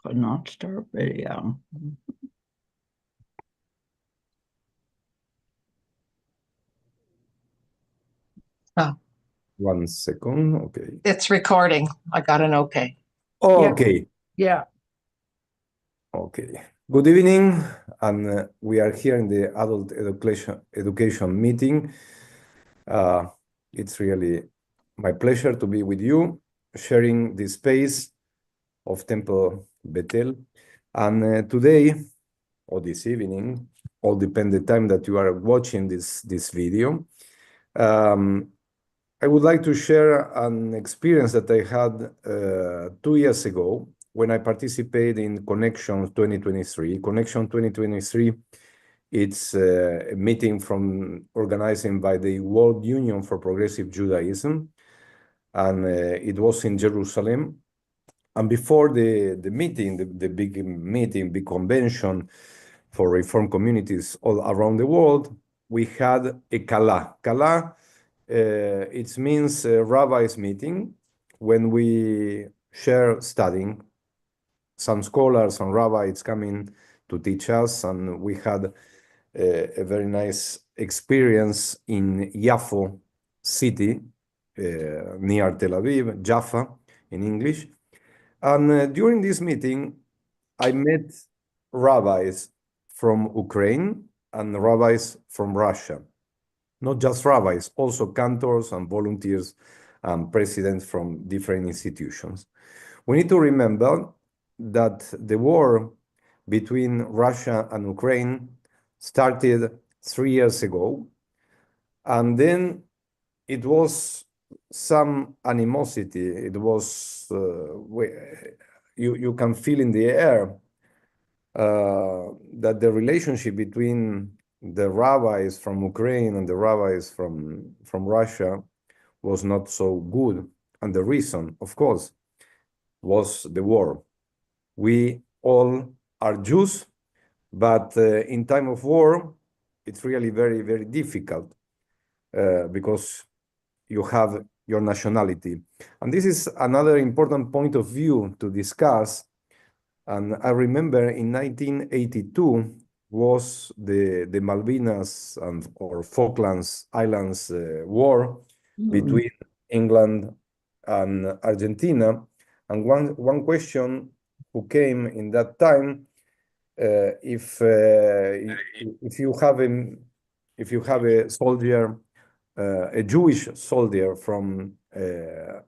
Could not start video. Oh, 1 second. Okay. it's recording. I got an okay. Okay. Yeah. Okay. Good evening, and we are here in the adult education meeting. It's really my pleasure to be with you, sharing this space of Temple Bethel. And today, or this evening, all depend the time that you are watching this video. I would like to share an experience that I had 2 years ago when I participated in Connection 2023. Connection 2023, it's a meeting organizing by the World Union for Progressive Judaism, and it was in Jerusalem. And before the meeting, the big meeting, big convention for Reform communities all around the world, we had a Kala. Kala, it means rabbis meeting, when we share studying. Some scholars and rabbis coming to teach us, and we had a very nice experience in Yafo city, near Tel Aviv, Jaffa in English. And during this meeting, I met rabbis from Ukraine and rabbis from Russia. Not just rabbis, also cantors and volunteers and presidents from different institutions. We need to remember that the war between Russia and Ukraine started 3 years ago, and then it was some animosity. It was, you can feel in the air that the relationship between the rabbis from Ukraine and the rabbis from Russia was not so good. And the reason, of course, was the war. We all are Jews, but in time of war, it's really very, very difficult because you have your nationality. And this is another important point of view to discuss. And I remember in 1982 was the Malvinas or Falklands Islands war between England and Argentina. And one question who came in that time, if you have a soldier, a Jewish soldier from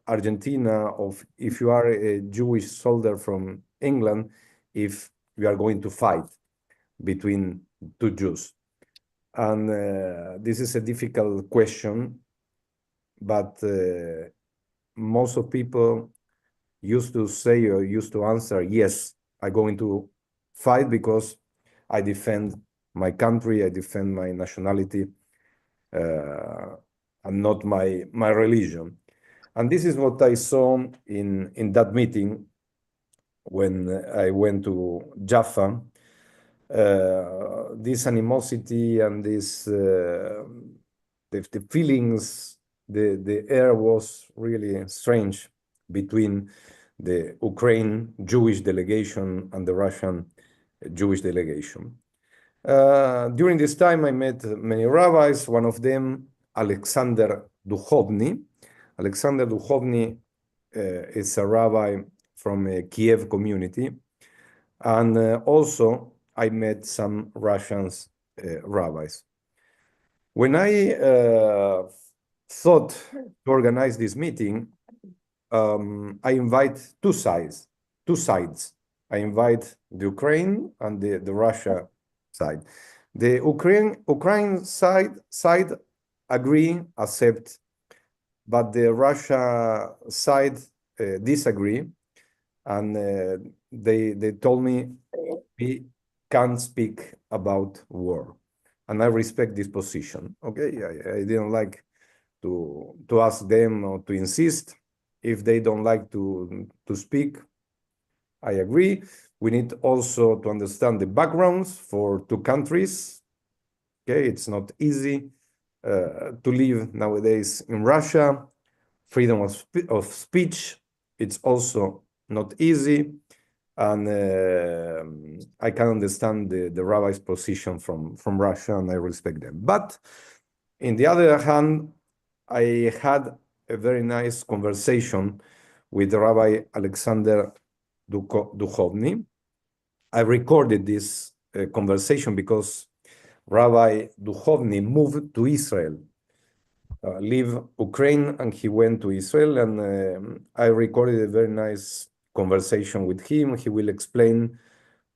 Argentina, or if you are a Jewish soldier from England, if you are going to fight between two Jews. And this is a difficult question, but most of people used to say or used to answer, yes, I'm going to fight because I defend my country, I defend my nationality, and not my religion. And this is what I saw in that meeting when I went to Jaffa. This animosity and this the feelings, the air was really strange between the Ukraine Jewish delegation and the Russian Jewish delegation. During this time, I met many rabbis. One of them, Alexander Dukhovny. Alexander Dukhovny is a rabbi from a Kiev community. And also, I met some Russian rabbis. When I thought to organize this meeting, I invite two sides. I invite the Ukraine and the Russia side. The Ukraine side agree, accept, but the Russia side disagree, and they told me we can't speak about war, and I respect this position. Okay, I didn't like to ask them or to insist. If they don't like to speak, I agree. We need also to understand the backgrounds for two countries. Okay, it's not easy to live nowadays in Russia. Freedom of speech, it's also not easy. And I can understand the rabbi's position from Russia, and I respect them. But in the other hand, I had a very nice conversation with Rabbi Alexander Duchovny. I recorded this conversation because Rabbi Duchovny moved to Israel, leave Ukraine, and he went to Israel. And I recorded a very nice conversation with him. He will explain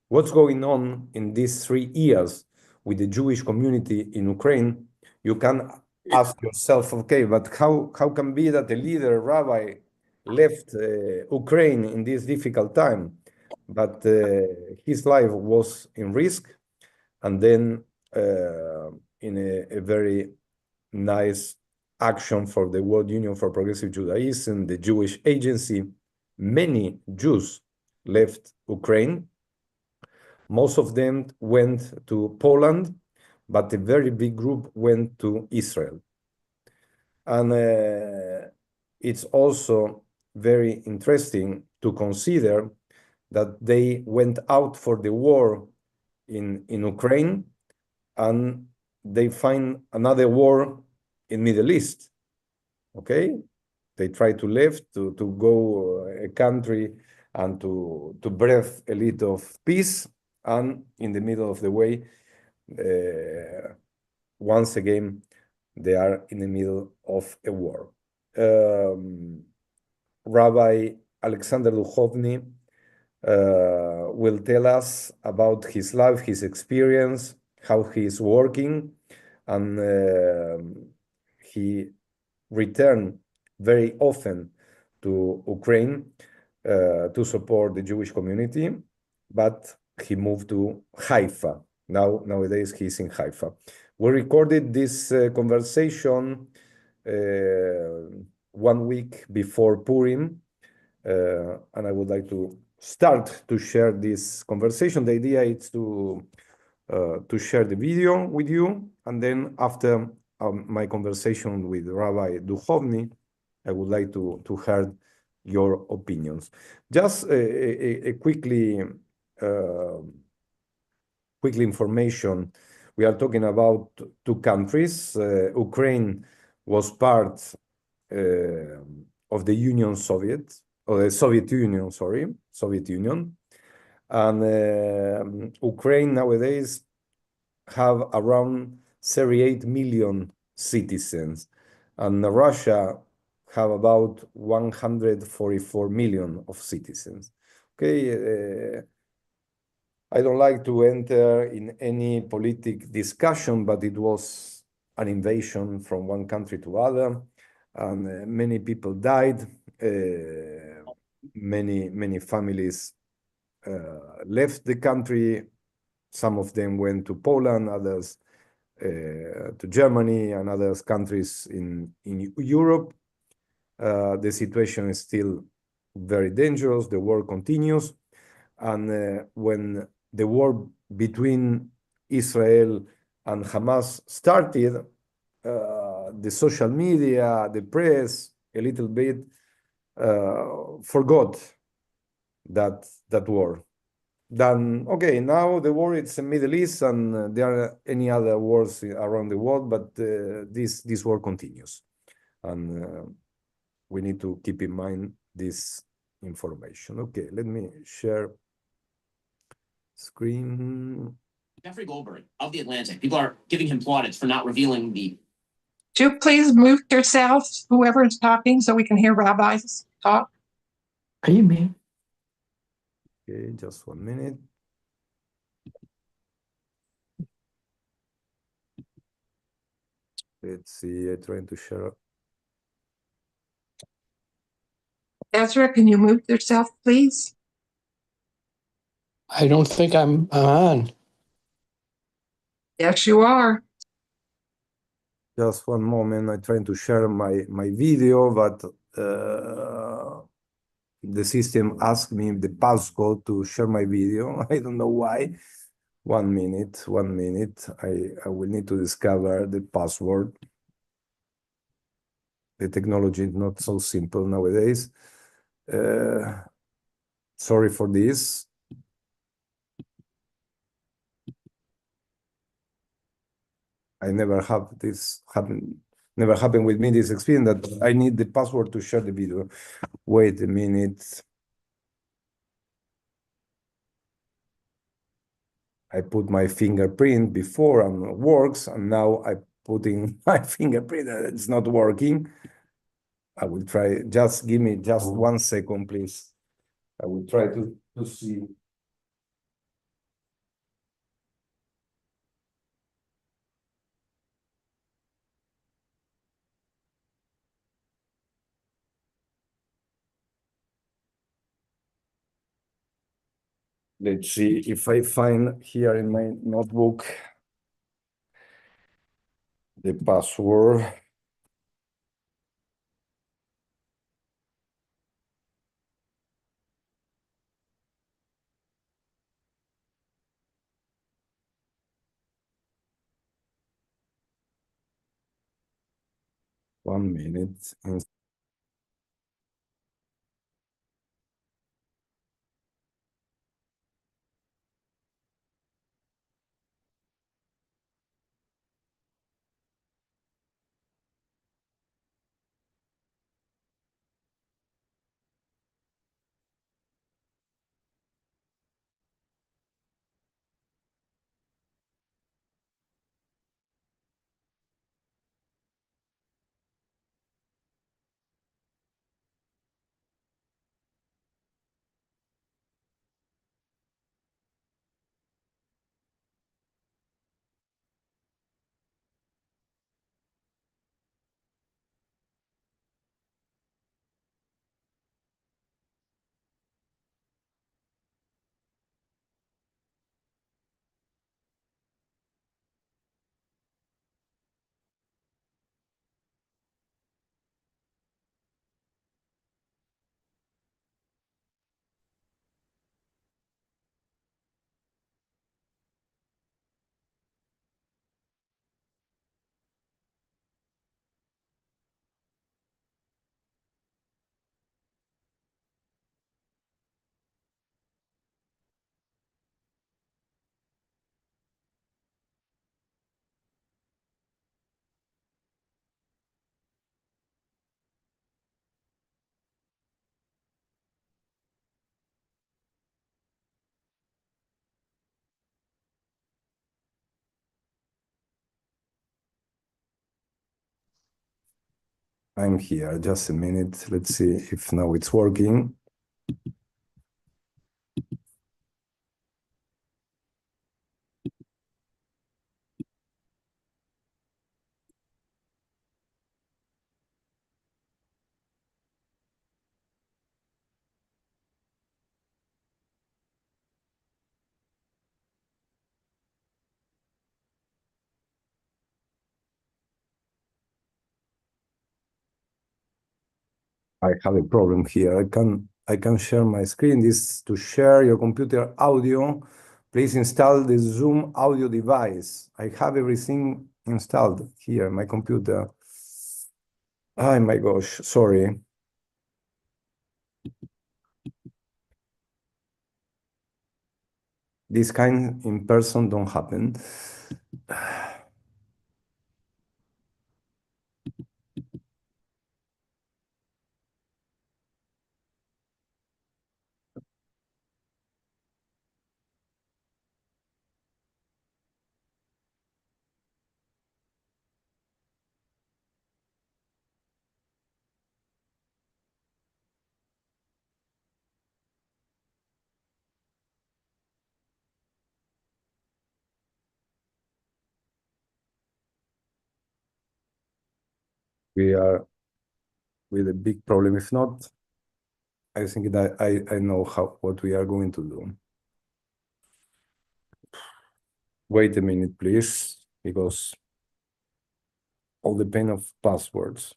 what's going on in these 3 years with the Jewish community in Ukraine. You can ask yourself, okay, but how can be that a leader, rabbi, left Ukraine in this difficult time? But his life was in risk, and then in a very nice action for the World Union for Progressive Judaism, the Jewish Agency, many Jews left Ukraine. Most of them went to Poland, but a very big group went to Israel. And it's also very interesting to consider that they went out for the war in Ukraine, and they find another war in Middle East. Okay, they try to leave to go a country and to breathe a little of peace, and in the middle of the way, once again, they are in the middle of a war. Rabbi Alexander Duchovny will tell us about his life, his experience, how he is working, and he returned very often to Ukraine to support the Jewish community, but he moved to Haifa. Nowadays, he's in Haifa. We recorded this conversation 1 week before Purim, and I would like to start to share this conversation. The idea is to share the video with you, and then after my conversation with Rabbi Duchovny, I would like to hear your opinions. Just a quickly information. We are talking about 2 countries. Ukraine was part of the Soviet Union, and Ukraine nowadays have around 38 million citizens, and Russia have about 144 million of citizens. Okay, I don't like to enter in any political discussion, but it was an invasion from one country to other, and many people died. Many families left the country. Some of them went to Poland, others to Germany, and other countries in Europe. The situation is still very dangerous. The war continues. And when the war between Israel and Hamas started, the social media, the press, a little bit forgot that war. Then, okay, now the war is in Middle East, and there are any other wars around the world, but this war continues. And we need to keep in mind this information. Okay, let me share screen. Jeffrey Goldberg of The Atlantic. People are giving him plaudits for not revealing the. Would you please mute yourself, whoever is talking, so we can hear rabbis talk? What do you mean? Okay, just 1 minute. Let's see, I'm trying to share. Ezra, can you mute yourself, please? I don't think I'm on. Yes, you are. Just 1 moment, I'm trying to share my video, but the system asked me the passcode to share my video. I don't know why. 1 minute. I will need to discover the password. The technology is not so simple nowadays. Sorry for this. I never have this happen. Never happened with me this experience that I need the password to share the video. Wait a minute. I put my fingerprint before and it works, and now I putting my fingerprint and it's not working. I will try. Just give me just 1 second, please. I will try to see. Let's see if I find here in my notebook the password. One minute. I'm here, just a minute. Let's see if now it's working. I have a problem here. I can share my screen. This to share your computer audio. Please install the Zoom audio device. I have everything installed here, my computer. Oh my gosh, sorry. This kind in person don't happen. We are with a big problem. If not, I think that I know what we are going to do. Wait a minute, please, because all the pain of passwords.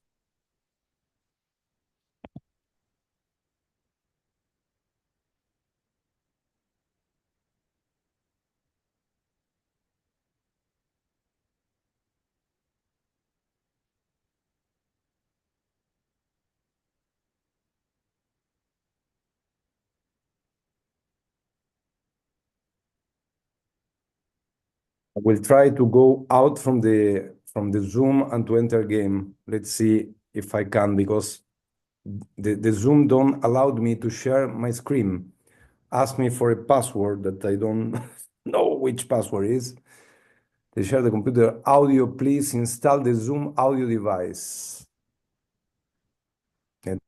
I will try to go out from the Zoom and to enter game. Let's see if I can, because the Zoom don't allow me to share my screen. Ask me for a password that I don't know which password is. To share the computer audio, please install the Zoom audio device. And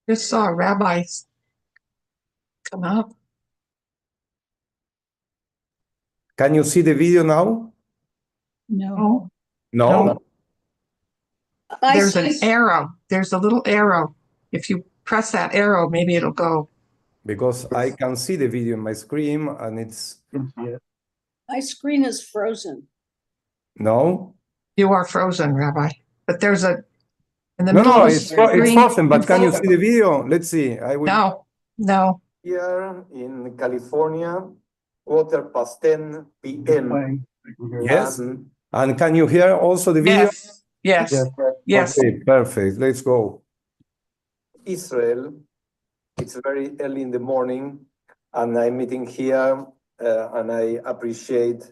Just saw rabbis come up. can you see the video now? No, No? No. There's an arrow. There's a little arrow. If you press that arrow, maybe it'll go. Because I can see the video in my screen and it's My screen is frozen. no. You are frozen, Rabbi. But there's a in the No, middle no, of the it's screen. frozen, but can you see the video? Let's see. I will. No. Here in California, 10:10 p.m. Yes. And can you hear also the video? Yes. Okay, perfect. Let's go. Israel, it's very early in the morning, and I'm meeting here, and I appreciate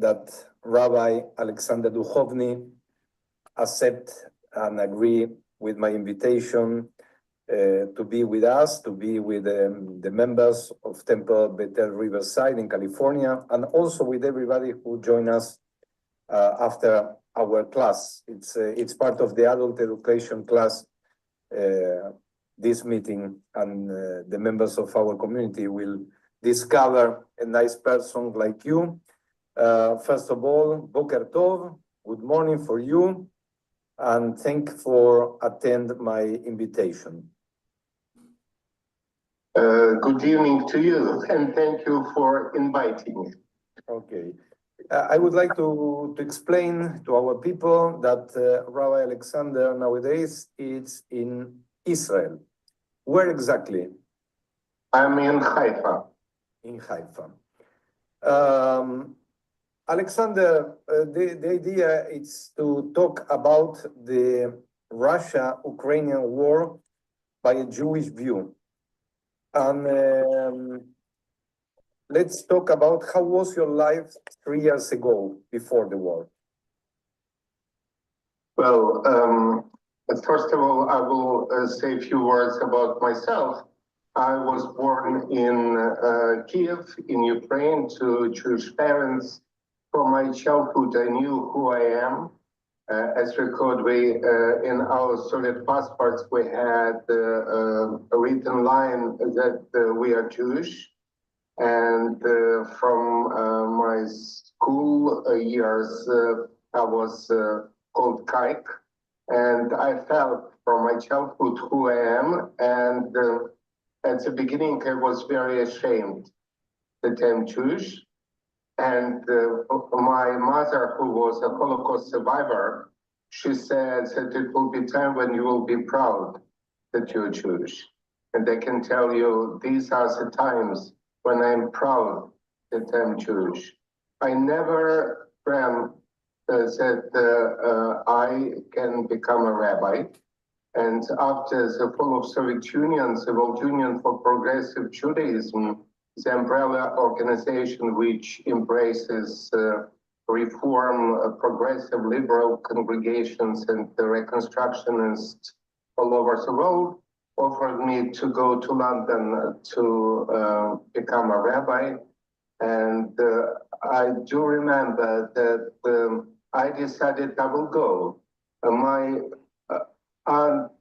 that Rabbi Alexander Duchovny accept and agree with my invitation to be with us, to be with the members of Temple Bethel Riverside in California, and also with everybody who joined us after our class. It's part of the adult education class, this meeting, and the members of our community will discover a nice person like you. First of all, Boker Tov, good morning for you, and thank you for attend my invitation. Good evening to you, and thank you for inviting me. Okay. I would like to explain to our people that Rabbi Alexander nowadays is in Israel. Where exactly? I'm in Haifa. In Haifa. Alexander, the idea is to talk about the Russia-Ukrainian war by a Jewish view. And let's talk about how was your life 3 years ago, before the war? Well, first of all, I will say a few words about myself. I was born in Kiev, in Ukraine, to Jewish parents. From my childhood, I knew who I am. As recorded, in our Soviet passports, we had a written line that we are Jewish. And from my school years, I was called Kaik. And I felt from my childhood who I am. And at the beginning, I was very ashamed that I'm Jewish. And my mother, who was a Holocaust survivor, she said that it will be time when you will be proud that you're Jewish. And I can tell you, these are the times when I'm proud that I'm Jewish. I never dreamt that I can become a rabbi. And after the fall of Soviet Union, the World Union for Progressive Judaism, the umbrella organization which embraces reform, progressive liberal congregations and the reconstructionists all over the world offered me to go to London to become a rabbi. And I do remember that I decided I will go. My aunt,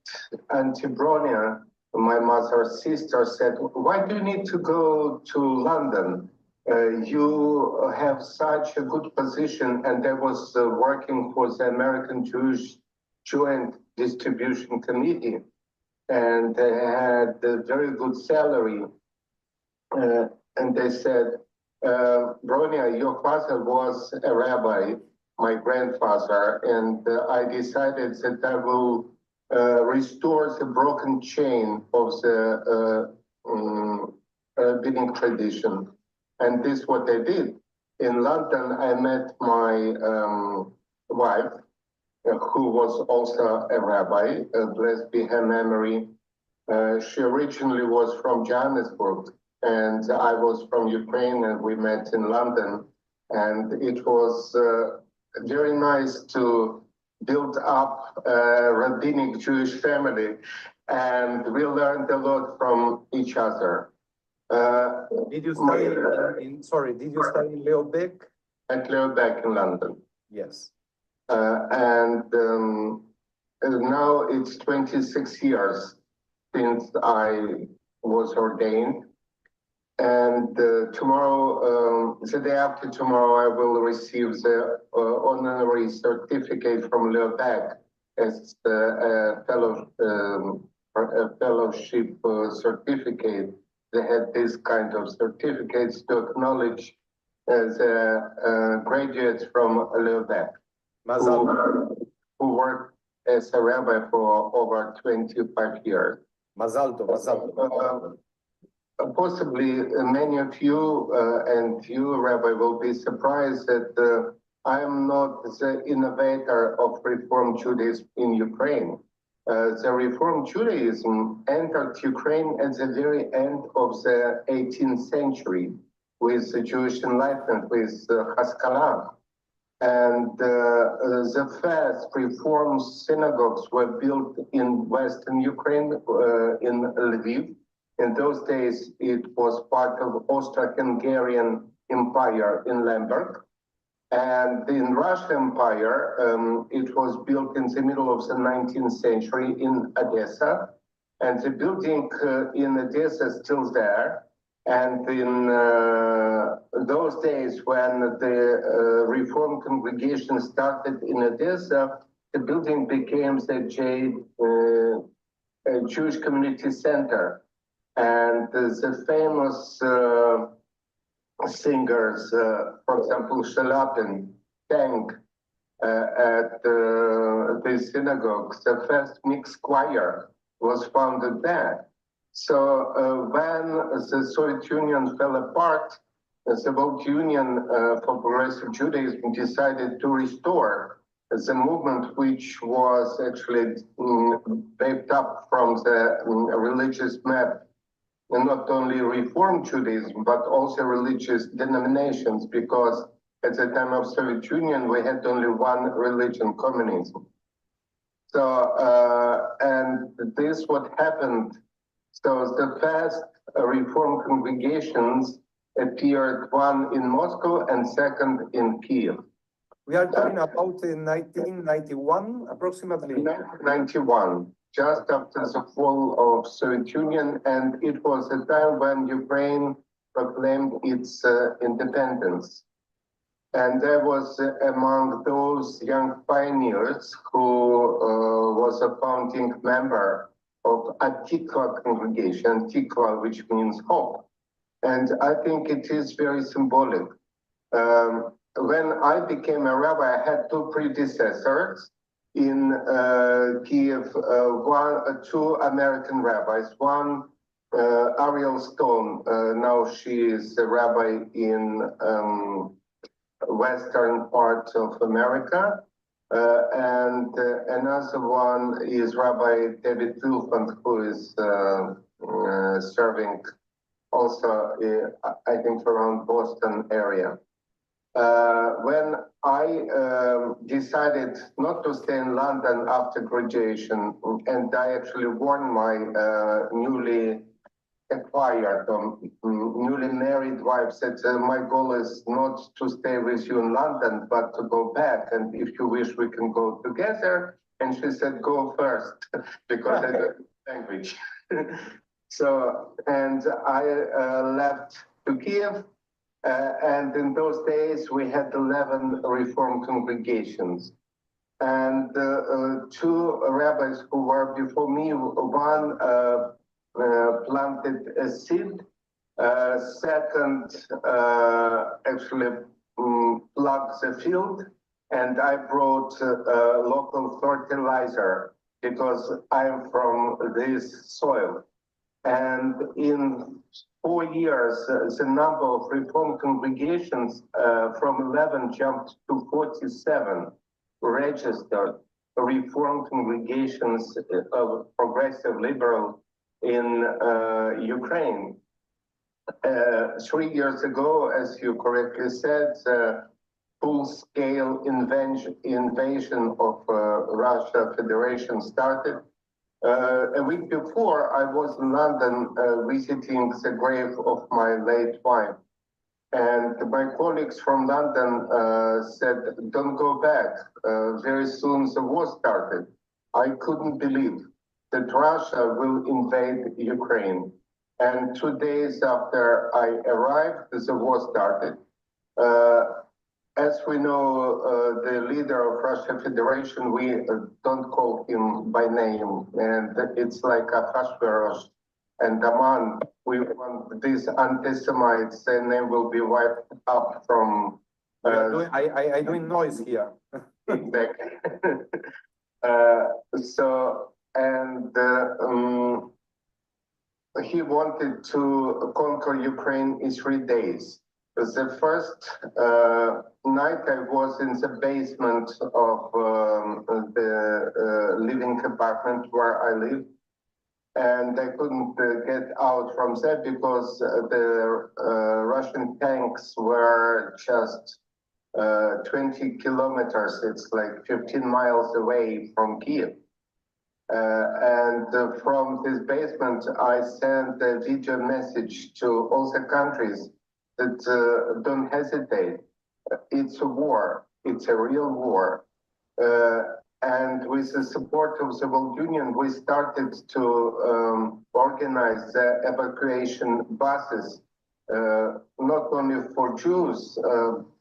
Auntie Bronia, my mother's sister, said, "Why do you need to go to London? You have such a good position." And I was working for the American Jewish Joint Distribution Committee, and I had a very good salary. And they said, "Bronia, your father was a rabbi, my grandfather, and I decided that I will restore the broken chain of the rabbinic tradition." And this is what I did. In London, I met my wife, who was also a rabbi, blessed be her memory. She originally was from Johannesburg, and I was from Ukraine, and we met in London. And it was very nice to build up a rabbinic Jewish family, and we learned a lot from each other. Did you study did you study in Leo Baeck? At Leo Baeck in London. Yes. And now it's 26 years since I was ordained. And tomorrow, the day after tomorrow, I will receive the honorary certificate from Leo Baeck as a fellowship certificate. They had this kind of certificates to acknowledge the graduates from Leo Baeck who worked as a rabbi for over 25 years. Mazal tov, mazal tov. Possibly many of you and you, Rabbi, will be surprised that I am not the innovator of Reform Judaism in Ukraine. The Reform Judaism entered Ukraine at the very end of the 18th century with the Jewish Enlightenment, with Haskalah. And the first Reform synagogues were built in Western Ukraine, in Lviv. In those days, it was part of Austro-Hungarian Empire in Lemberg. And in Russian Empire, it was built in the middle of the 19th century in Odessa. And the building in Odessa is still there. And in those days, when the Reform congregation started in Odessa, the building became the Jewish Community Center. And the famous singers, for example, Shalapin, sang at the synagogue. The first mixed choir was founded there. So when the Soviet Union fell apart, the World Union for Progressive Judaism decided to restore the movement, which was actually baked up from the religious map, and not only Reform Judaism, but also religious denominations, because at the time of Soviet Union, we had only one religion, communism. So, and this what happened. So the first Reform congregations appeared, one in Moscow and second in Kiev. We are talking about in 1991, approximately. 1991, just after the fall of Soviet Union, and it was a time when Ukraine proclaimed its independence. And I was among those young pioneers who was a founding member of Atikva congregation, Tikva, which means hope. And I think it is very symbolic. When I became a rabbi, I had two predecessors in Kiev, two American rabbis. One, Ariel Stone, now she is a rabbi in western part of America. And another one is Rabbi David Wilfond, who is serving also, I think, around Boston area. When I decided not to stay in London after graduation, and I actually warned my newly acquired or newly married wife that my goal is not to stay with you in London, but to go back. And if you wish, we can go together. And she said, go first, because I don't know language. So, and I left to Kiev. And in those days, we had 11 Reform congregations. And two rabbis who were before me, one planted a seed, second actually plugged the field, and I brought local fertilizer because I am from this soil. And in 4 years, the number of Reform congregations from 11 jumped to 47 registered Reform congregations of progressive liberal in Ukraine. 3 years ago, as you correctly said, full-scale invasion of Russia Federation started. A week before, I was in London visiting the grave of my late wife. And my colleagues from London said, don't go back. Very soon the war started. I couldn't believe that Russia will invade Ukraine. And 2 days after I arrived, the war started. As we know, the leader of Russian Federation, we don't call him by name, and it's like Ahasuerus and Haman. We want these anti-Semites, their name will be wiped up from... I doing noise here. Exactly. He wanted to conquer Ukraine in 3 days. The first night I was in the basement of the living apartment where I live, and I couldn't get out from there because the Russian tanks were just 20 kilometers, it's like 15 miles away from Kiev. And from this basement, I sent a video message to all the countries that don't hesitate. It's a war. It's a real war. And with the support of the World Union, we started to organize the evacuation buses, not only for Jews,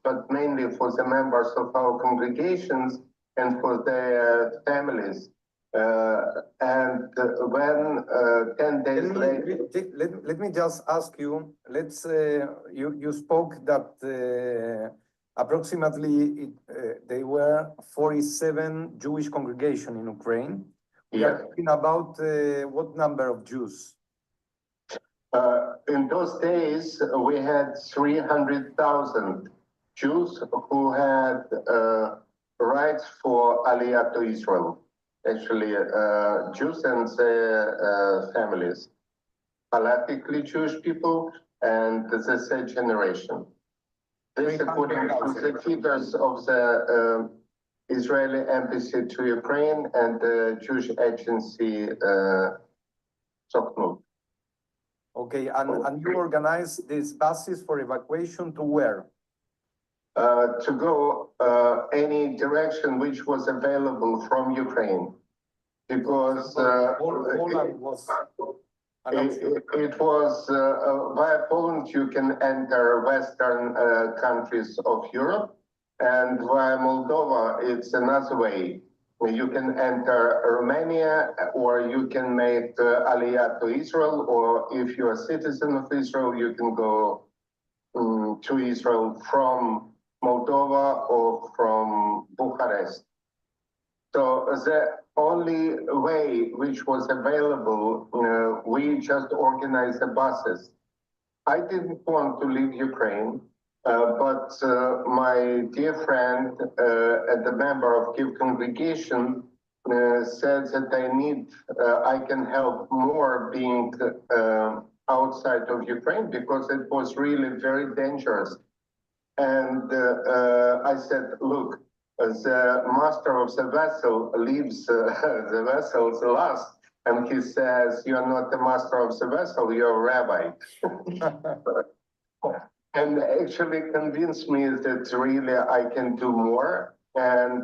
but mainly for the members of our congregations and for their families. And when 10 days later... Let me just ask you, you spoke that approximately there were 47 Jewish congregations in Ukraine. We are talking about what number of Jews? In those days, we had 300,000 Jews who had rights for Aliyah to Israel. Actually, Jews and their families, Halakhically Jewish people, and the third generation. This according to the figures of the Israeli embassy to Ukraine and the Jewish agency Sokhnut. Okay, and you organized these buses for evacuation to where? To go any direction which was available from Ukraine, because Poland was it was via Poland you can enter Western countries of Europe, and via Moldova it's another way. You can enter Romania, or you can make Aliyah to Israel, or if you're a citizen of Israel, you can go to Israel from Moldova or from Bucharest. So the only way which was available, we just organized the buses. I didn't want to leave Ukraine, but my dear friend and the member of Kiev congregation said that I can help more being outside of Ukraine because it was really very dangerous. And I said, look, the master of the vessel leaves the vessels last. And he says, you're not the master of the vessel, you're a rabbi. And actually convinced me that really I can do more. And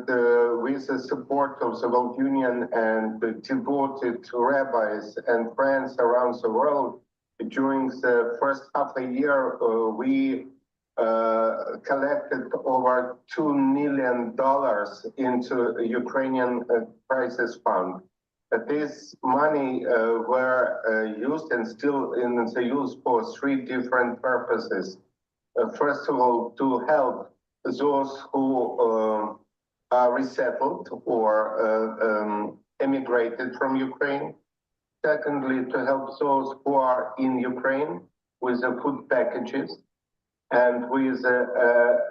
with the support of the World Union and devoted rabbis and friends around the world, during the first half a year, we collected over $2 million into Ukrainian crisis fund. This money were used and still in the use for three different purposes. First of all, to help those who are resettled or emigrated from Ukraine. Secondly, to help those who are in Ukraine with the food packages and with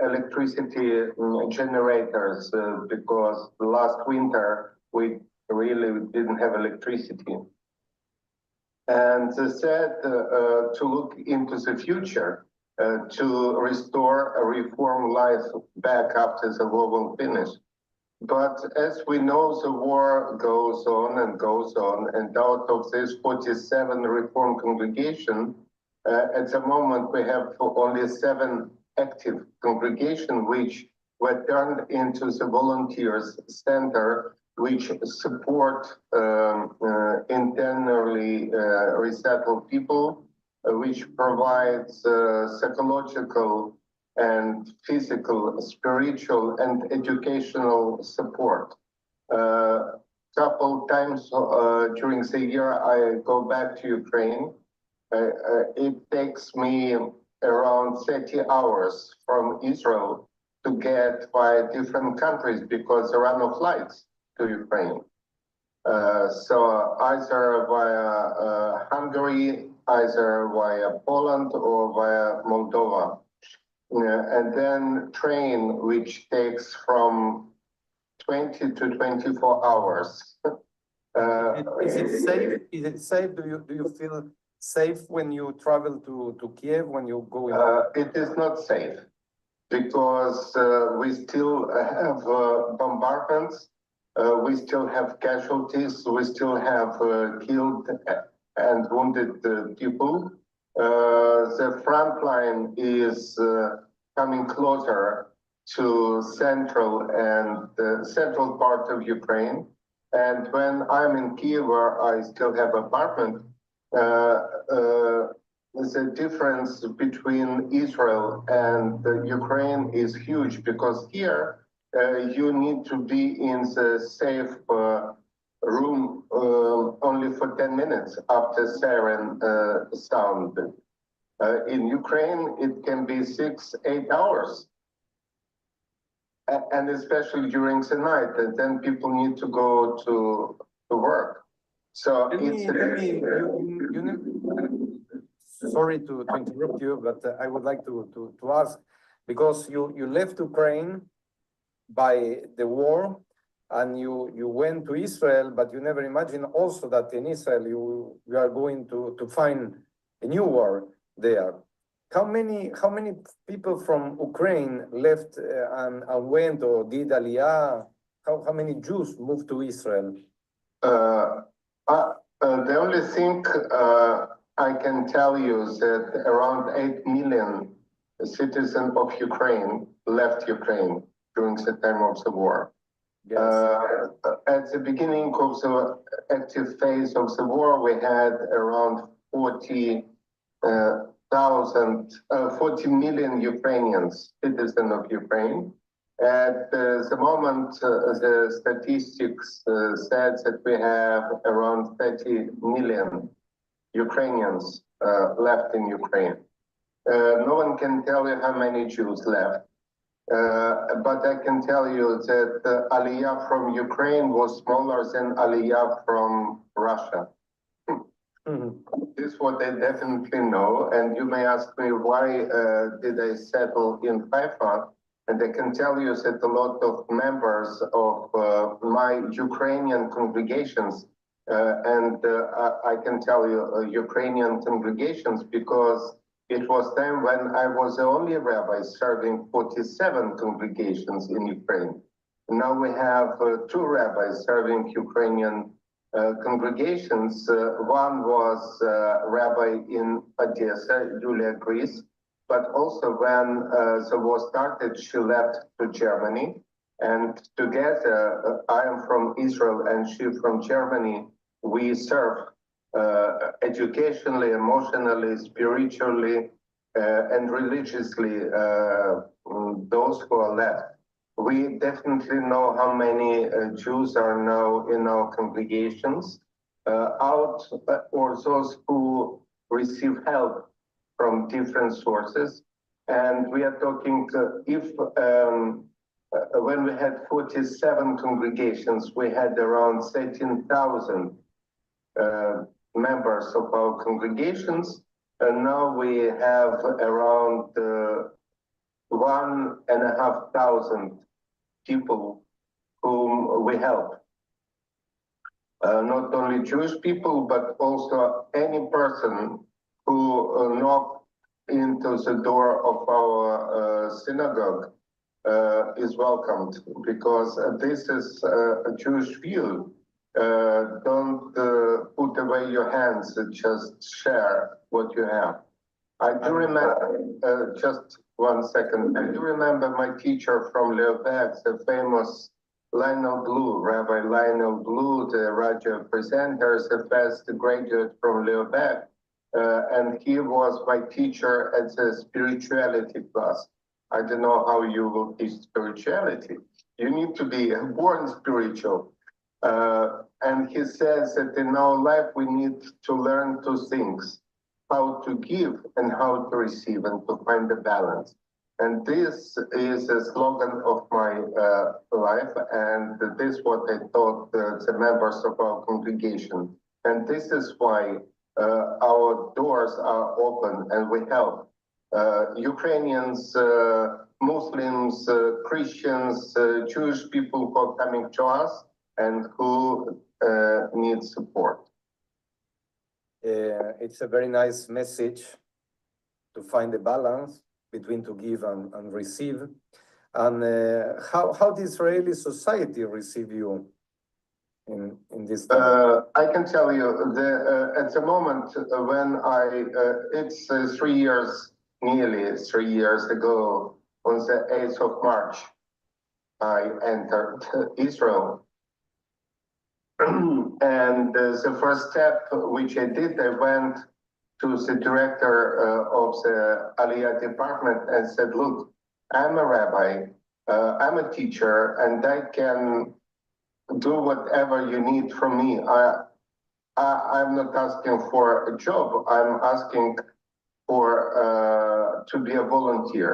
electricity generators, because last winter we really didn't have electricity. And the third, to look into the future, to restore a reform life back after the war will finish. But as we know, the war goes on, and out of this 47 reform congregation, at the moment we have only 7 active congregations which were turned into the volunteers center, which support internally resettled people, which provides psychological and physical, spiritual, and educational support. Couple times during the year, I go back to Ukraine. It takes me around 30 hours from Israel to get by different countries because there are no flights to Ukraine. So either via Hungary, either via Poland or via Moldova. And then train, which takes from 20 to 24 hours. Is it safe? Is it safe? Do you feel safe when you travel to Kiev, when you go in? It is not safe because we still have bombardments, we still have casualties, we still have killed and wounded people. The front line is coming closer to central and the central part of Ukraine. And when I'm in Kiev, where I still have apartment, the difference between Israel and Ukraine is huge because here you need to be in the safe room only for 10 minutes after siren sound. In Ukraine, it can be 6-8 hours. And especially during the night, and then people need to go to work. So Sorry to interrupt you, but I would like to ask, because you left Ukraine by the war, and you went to Israel, but you never imagined also that in Israel you are going to find a new war there. How many people from Ukraine left and went or did Aliyah? How many Jews moved to Israel? The only thing I can tell you is that around 8 million citizens of Ukraine left Ukraine during the time of the war. Yes. At the beginning of the active phase of the war, we had around 40 million Ukrainians, citizens of Ukraine. At the moment, the statistics said that we have around 30 million Ukrainians left in Ukraine. No one can tell you how many Jews left, but I can tell you that Aliyah from Ukraine was smaller than Aliyah from Russia. This is what I definitely know, and you may ask me why did I settle in Haifa, and I can tell you that a lot of members of my Ukrainian congregations, and I can tell you Ukrainian congregations because It was then when I was the only rabbi serving 47 congregations in Ukraine. Now we have two rabbis serving Ukrainian congregations. One was rabbi in Odessa, Julia Gris, but also when the war started, she left to Germany. And together, I am from Israel and she from Germany, we serve educationally, emotionally, spiritually, and religiously those who are left. We definitely know how many Jews are now in our congregations, or those who receive help from different sources. And we are talking when we had 47 congregations, we had around 13,000 members of our congregations, and now we have around 1,500 people whom we help. Not only Jewish people, but also any person who knocked into the door of our synagogue is welcomed, because this is a Jewish view. Don't put away your hands, just share what you have. I do remember, just 1 second, I do remember my teacher from Leobec, the famous Lionel Blue, Rabbi Lionel Blue, the radio presenter, the first graduate from Leobec, and he was my teacher at the spirituality class. I don't know how you will teach spirituality. You need to be born spiritual. And he says that in our life, we need to learn two things: how to give and how to receive, and to find the balance. And this is a slogan of my life, and this is what I taught the members of our congregation. And this is why our doors are open and we help Ukrainians, Muslims, Christians, Jewish people who are coming to us and who need support. It's a very nice message to find the balance between to give and receive. And how the Israeli society receive you in this time? I can tell you, at the moment when it's 3 years, nearly 3 years ago, on the 8th of March, I entered Israel. And the first step which I did, I went to the director of the Aliyah department and said, look, I'm a rabbi, I'm a teacher, and I can do whatever you need from me. I'm not asking for a job, I'm asking for to be a volunteer.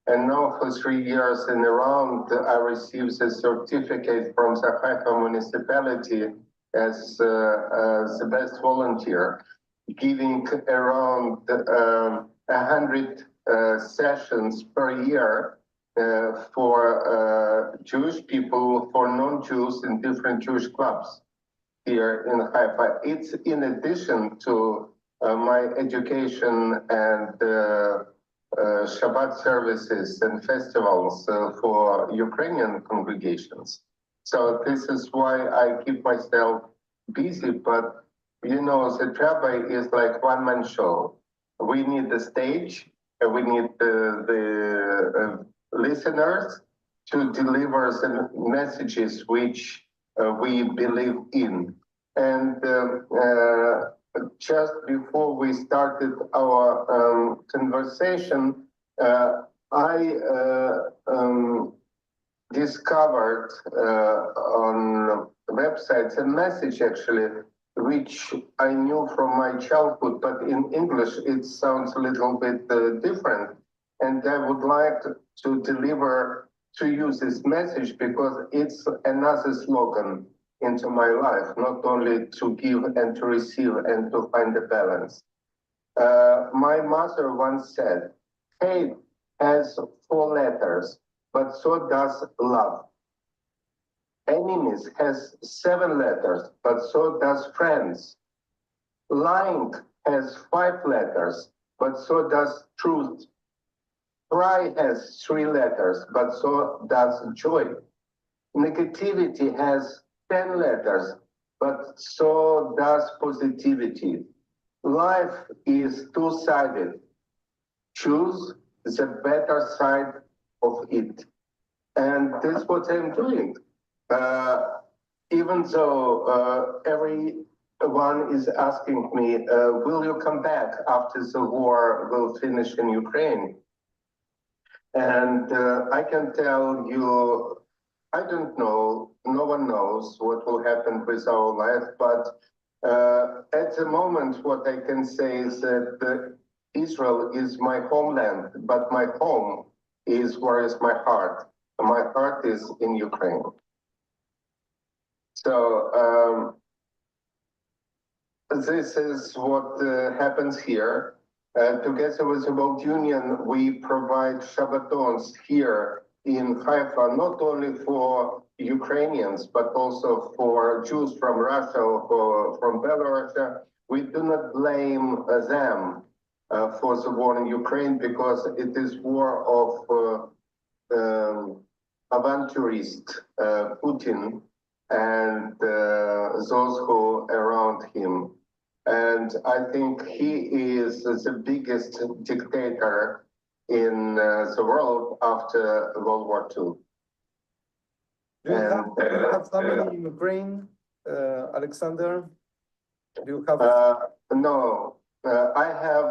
And now for 3 years in a round, I received a certificate from the Haifa municipality as the best volunteer, giving around 100 sessions per year for Jewish people, for non-Jews in different Jewish clubs here in Haifa. It's in addition to my education and Shabbat services and festivals for Ukrainian congregations. So this is why I keep myself busy, but you know, the rabbi is like one-man show. We need the stage, and we need the listeners to deliver the messages which we believe in. And just before we started our conversation, I discovered on websites a message actually, which I knew from my childhood, but in English it sounds a little bit different. And I would like to deliver to you this message because it's another slogan into my life, not only to give and to receive and to find the balance. My mother once said, hate has 4 letters, but so does love. Enemies has 7 letters, but so does friends. Lying has 5 letters, but so does truth. Cry has 3 letters, but so does joy. Negativity has 10 letters, but so does positivity. Life is two-sided. Choose the better side of it. And that's what I'm doing. Even though everyone is asking me, will you come back after the war will finish in Ukraine? And I can tell you, I don't know, no one knows what will happen with our life, but at the moment, what I can say is that Israel is my homeland, but my home is where is my heart. My heart is in Ukraine. So this is what happens here. Together with the World Union, we provide Shabbatons here in Haifa, not only for Ukrainians, but also for Jews from Russia or from Belarus. We do not blame them for the war in Ukraine because it is war of aventurists, Putin, and those who around him. And I think he is the biggest dictator in the world after World War II. Do you have family in Ukraine, Alexander? Do you have? No, I have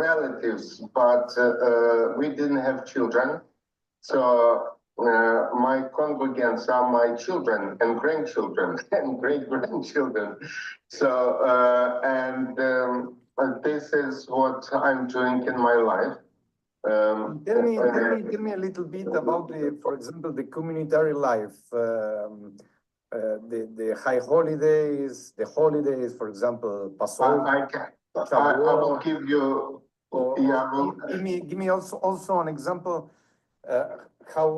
relatives, but we didn't have children. So my congregants are my children and grandchildren and great-grandchildren. So, this is what I'm doing in my life. Tell me a little bit about for example, the communitary life, the high holidays, for example, Passover. I will give you. Give me also an example. How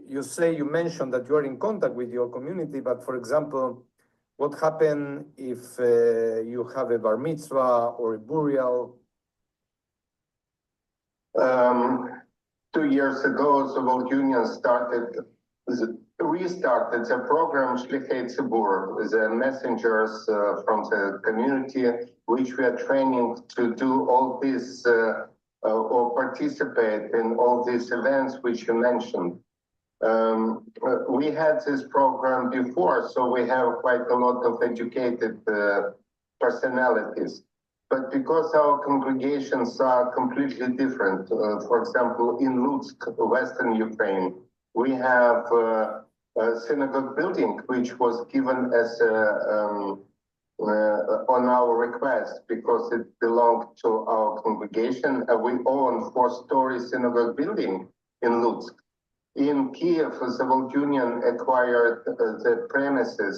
you mentioned that you are in contact with your community, but for example, what happens if you have a bar mitzvah or a burial? 2 years ago, the World Union restarted the program Shlichei Tzibur, the messengers from the community, which we are training to do all this or participate in all these events which you mentioned. We had this program before, so we have quite a lot of educated personalities. But because our congregations are completely different, for example, in Lutsk, Western Ukraine, we have a synagogue building which was given as on our request because it belonged to our congregation. We own 4-story synagogue building in Lutsk. In Kiev, the World Union acquired the premises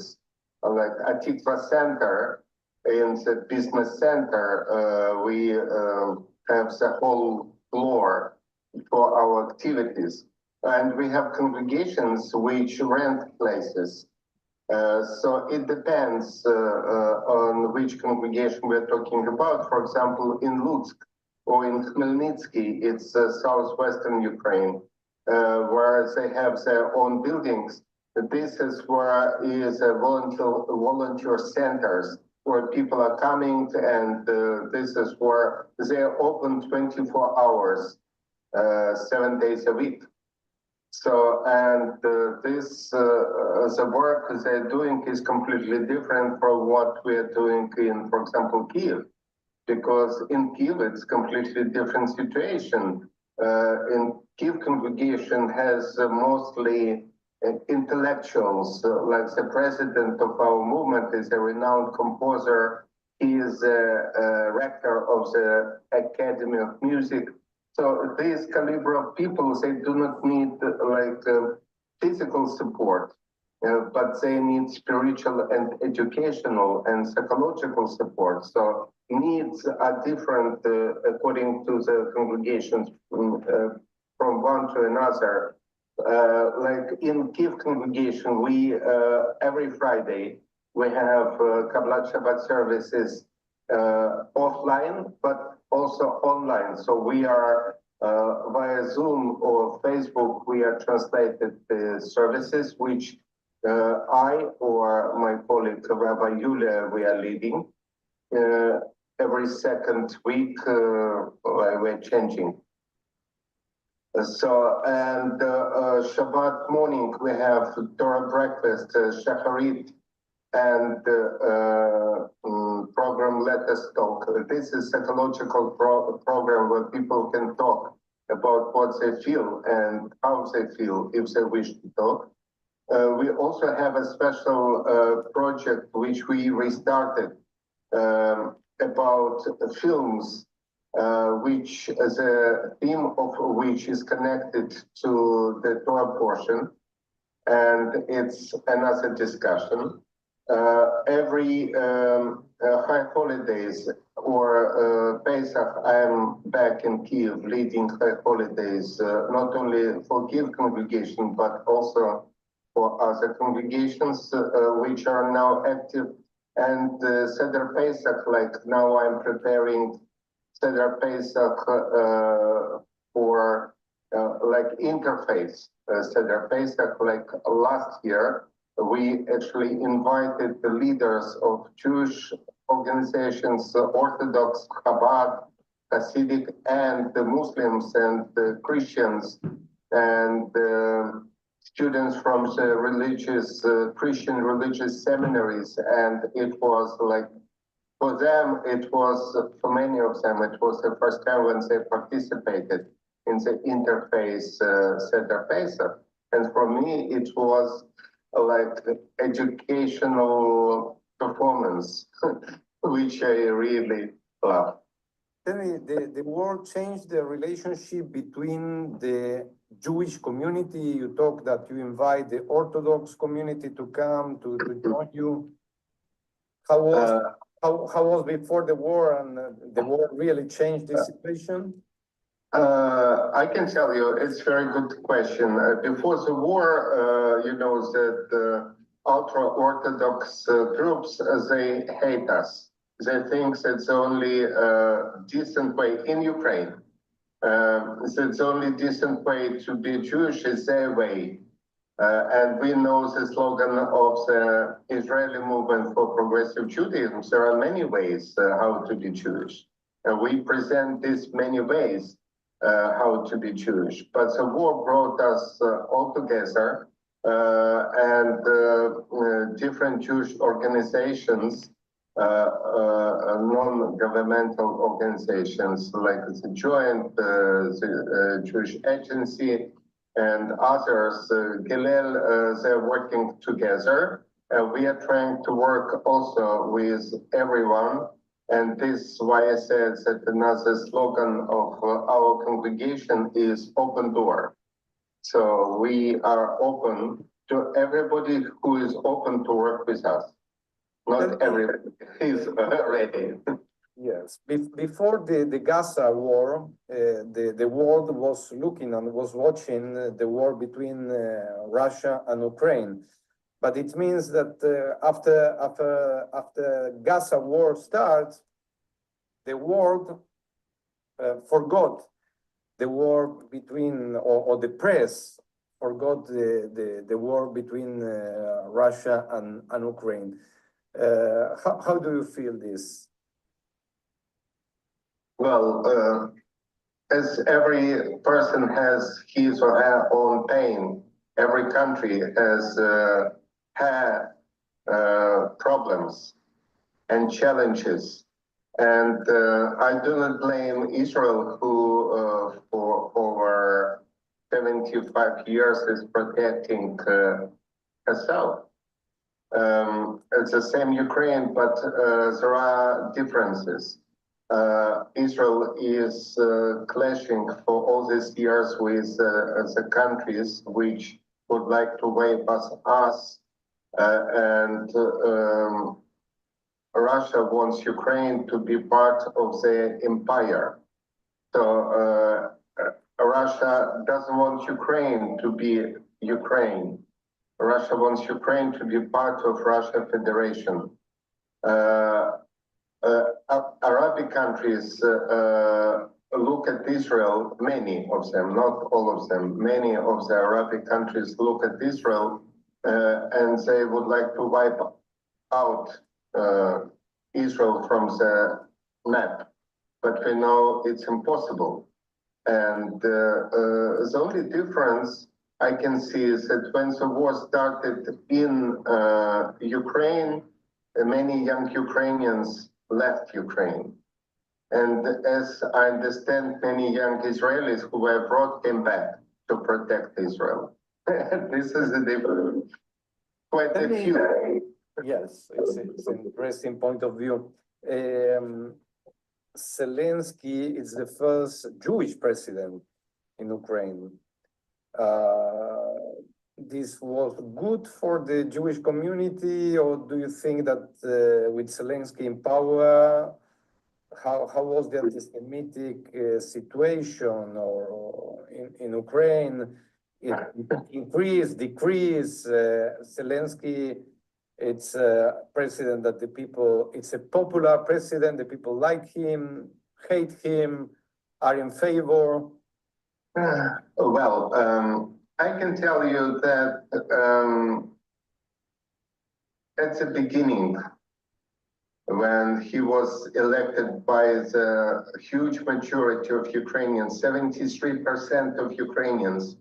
like Atikva Center. In the business center, we have the whole floor for our activities. And we have congregations which rent places. So it depends on which congregation we're talking about. For example, in Lutsk or in Khmelnytsky, it's southwestern Ukraine, where they have their own buildings. This is where is a volunteer centers where people are coming, and this is where they are open 24 hours, 7 days a week. So, and the work they're doing is completely different from what we're doing in, for example, Kiev, because in Kiev it's completely different situation. In Kiev congregation has mostly intellectuals, like the president of our movement is a renowned composer. He is a rector of the Academy of Music. So this caliber of people, they do not need physical support, but they need spiritual and educational and psychological support. So needs are different according to the congregations from one to another. Like in Kiev congregation, we every Friday we have Kabbalat Shabbat services offline, but also also online. So we are via Zoom or Facebook, we are translated the services which I or my colleague Rabbi Yulia, we are leading. Every second week, we're changing. So, and Shabbat morning, we have Torah breakfast, Shacharit, and program Let Us Talk. This is psychological program where people can talk about what they feel and how they feel if they wish to talk. We also have a special project which we restarted about films, which the theme of which is connected to the Torah portion, and it's another discussion. Every high holidays or Pesach, I'm back in Kiev leading high holidays, not only for Kiev congregation, but also for other congregations which are now active. And Seder Pesach, like now I'm preparing Seder Pesach for like interfaith Seder Pesach, like last year. We actually invited the leaders of Jewish organizations, Orthodox, Chabad, Hasidic, and the Muslims and the Christians, and students from the religious, Christian religious seminaries. And it was like, for them, it was, for many of them, it was the first time when they participated in the interfaith Seder Pesach. And for me, it was like educational performance, which I really love. Tell me, the war changed the relationship between the Jewish community. You talk that you invite the Orthodox community to come to join you. How was before the war, and the war really changed the situation? I can tell you, it's a very good question. Before the war, you know that ultra-Orthodox groups, they hate us. They think that's the only decent way in Ukraine. That's the only decent way to be Jewish is their way. And we know the slogan of the Israeli movement for progressive Judaism. There are many ways how to be Jewish. And we present these many ways how to be Jewish. But the war brought us all together, and different Jewish organizations, non-governmental organizations like the Joint, the Jewish Agency, and others, Gilel, they're working together. We are trying to work also with everyone. And this is why I said that another slogan of our congregation is open door. So we are open to everybody who is open to work with us. Not everybody is ready. Yes. Before the Gaza war, the world was looking and was watching the war between Russia and Ukraine. But it means that after Gaza war starts, the world forgot the war between, or the press forgot the war between Russia and Ukraine. How do you feel this? Well, as every person has his or her own pain, every country has had problems and challenges. And I do not blame Israel, who for over 75 years is protecting herself. It's the same Ukraine, but there are differences. Israel is clashing for all these years with the countries which would like to wipe us, and Russia wants Ukraine to be part of the empire. So Russia doesn't want Ukraine to be Ukraine. Russia wants Ukraine to be part of Russia Federation. Arabic countries look at Israel, many of them, not all of them, many of the Arabic countries look at Israel and they would like to wipe out Israel from the map. But we know it's impossible. And the only difference I can see is that when the war started in Ukraine, many young Ukrainians left Ukraine. And as I understand, many young Israelis who were brought came back to protect Israel. This is the difference. Quite a few. Yes, it's an interesting point of view. Zelensky is the first Jewish president in Ukraine. This was good for the Jewish community, or do you think that with Zelensky in power, how was the anti-Semitic situation or in Ukraine? It increased, decreased. Zelensky, it's a president that the people, it's a popular president, the people like him, hate him, are in favor. Well, I can tell you that at the beginning, when he was elected by the huge majority of Ukrainians, 73% of Ukrainians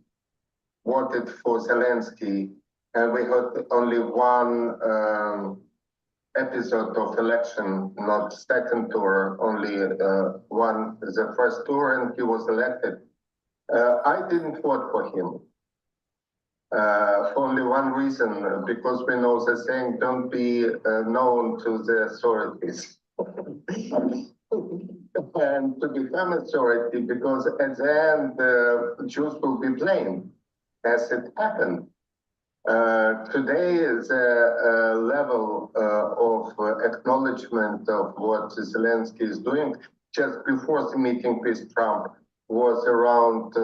voted for Zelensky, and we had only one episode of election, not second tour, only one, the first tour, and he was elected. I didn't vote for him. For only one reason, because we know the saying, don't be known to the authorities. And to become authority, because at the end, Jews will be blamed, as it happened. Today, the level of acknowledgement of what Zelensky is doing, just before the meeting with Trump, was around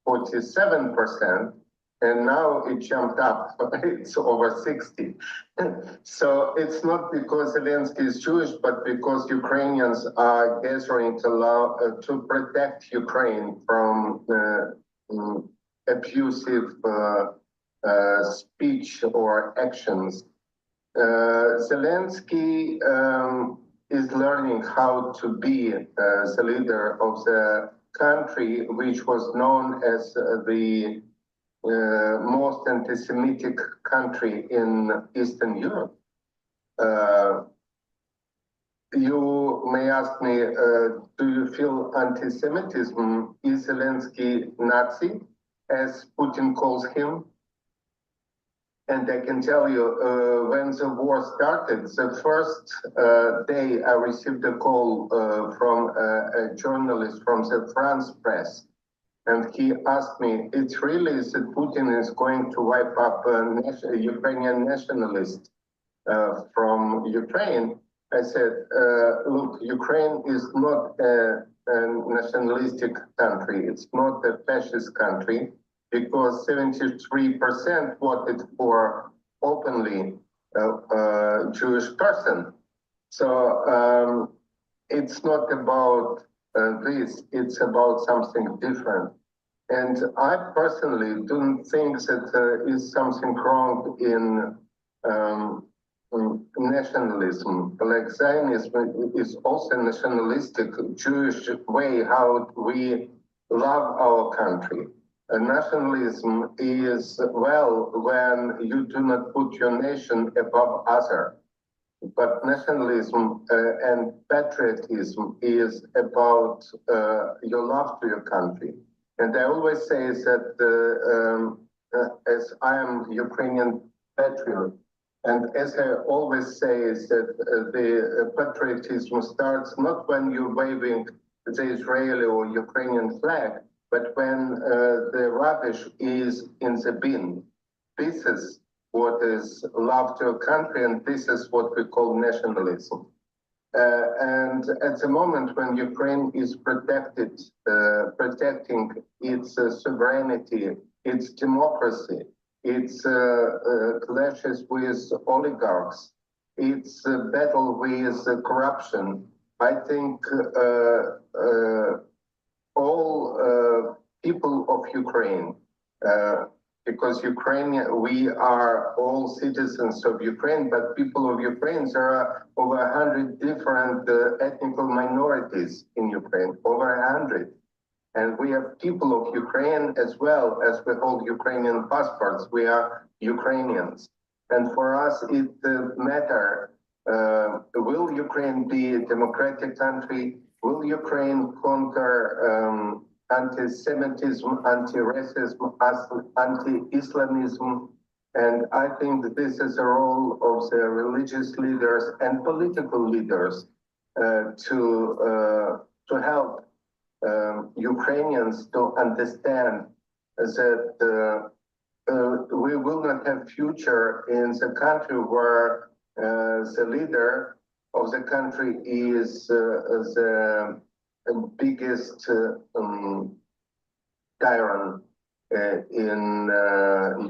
47%. And now it jumped up, it's over 60. So it's not because Zelensky is Jewish, but because Ukrainians are gathering to protect Ukraine from abusive speech or actions. Zelensky is learning how to be the leader of the country, which was known as the most anti-Semitic country in Eastern Europe. You may ask me, do you feel anti-Semitism? Is Zelensky Nazi, as Putin calls him? And I can tell you, when the war started, the first day I received a call from a journalist from the France press. And he asked me, it's really that Putin is going to wipe up Ukrainian nationalists from Ukraine. I said, look, Ukraine is not a nationalistic country. It's not a fascist country, because 73% voted for openly Jewish person. So it's not about this, it's about something different. And I personally don't think that there is something wrong in nationalism. Like Zionism is also a nationalistic Jewish way how we love our country. Nationalism is, well, when you do not put your nation above other. But nationalism and patriotism is about your love to your country. And I always say that as I am Ukrainian patriot, and as I always say is that the patriotism starts not when you're waving the Israeli or Ukrainian flag, but when the rubbish is in the bin. This is what is love to a country, and this is what we call nationalism. And at the moment when Ukraine is protecting its sovereignty, its democracy, its clashes with oligarchs, its battle with corruption. I think all people of Ukraine, because we are all citizens of Ukraine, but people of Ukraine, there are over 100 different ethnical minorities in Ukraine, over 100. And we have people of Ukraine as well as we hold Ukrainian passports. We are Ukrainians. And for us, it matters, will Ukraine be a democratic country? Will Ukraine conquer anti-Semitism, anti-racism, anti-Islamism? And I think that this is a role of the religious leaders and political leaders to help Ukrainians to understand that we will not have future in the country where the leader of the country is the biggest tyrant in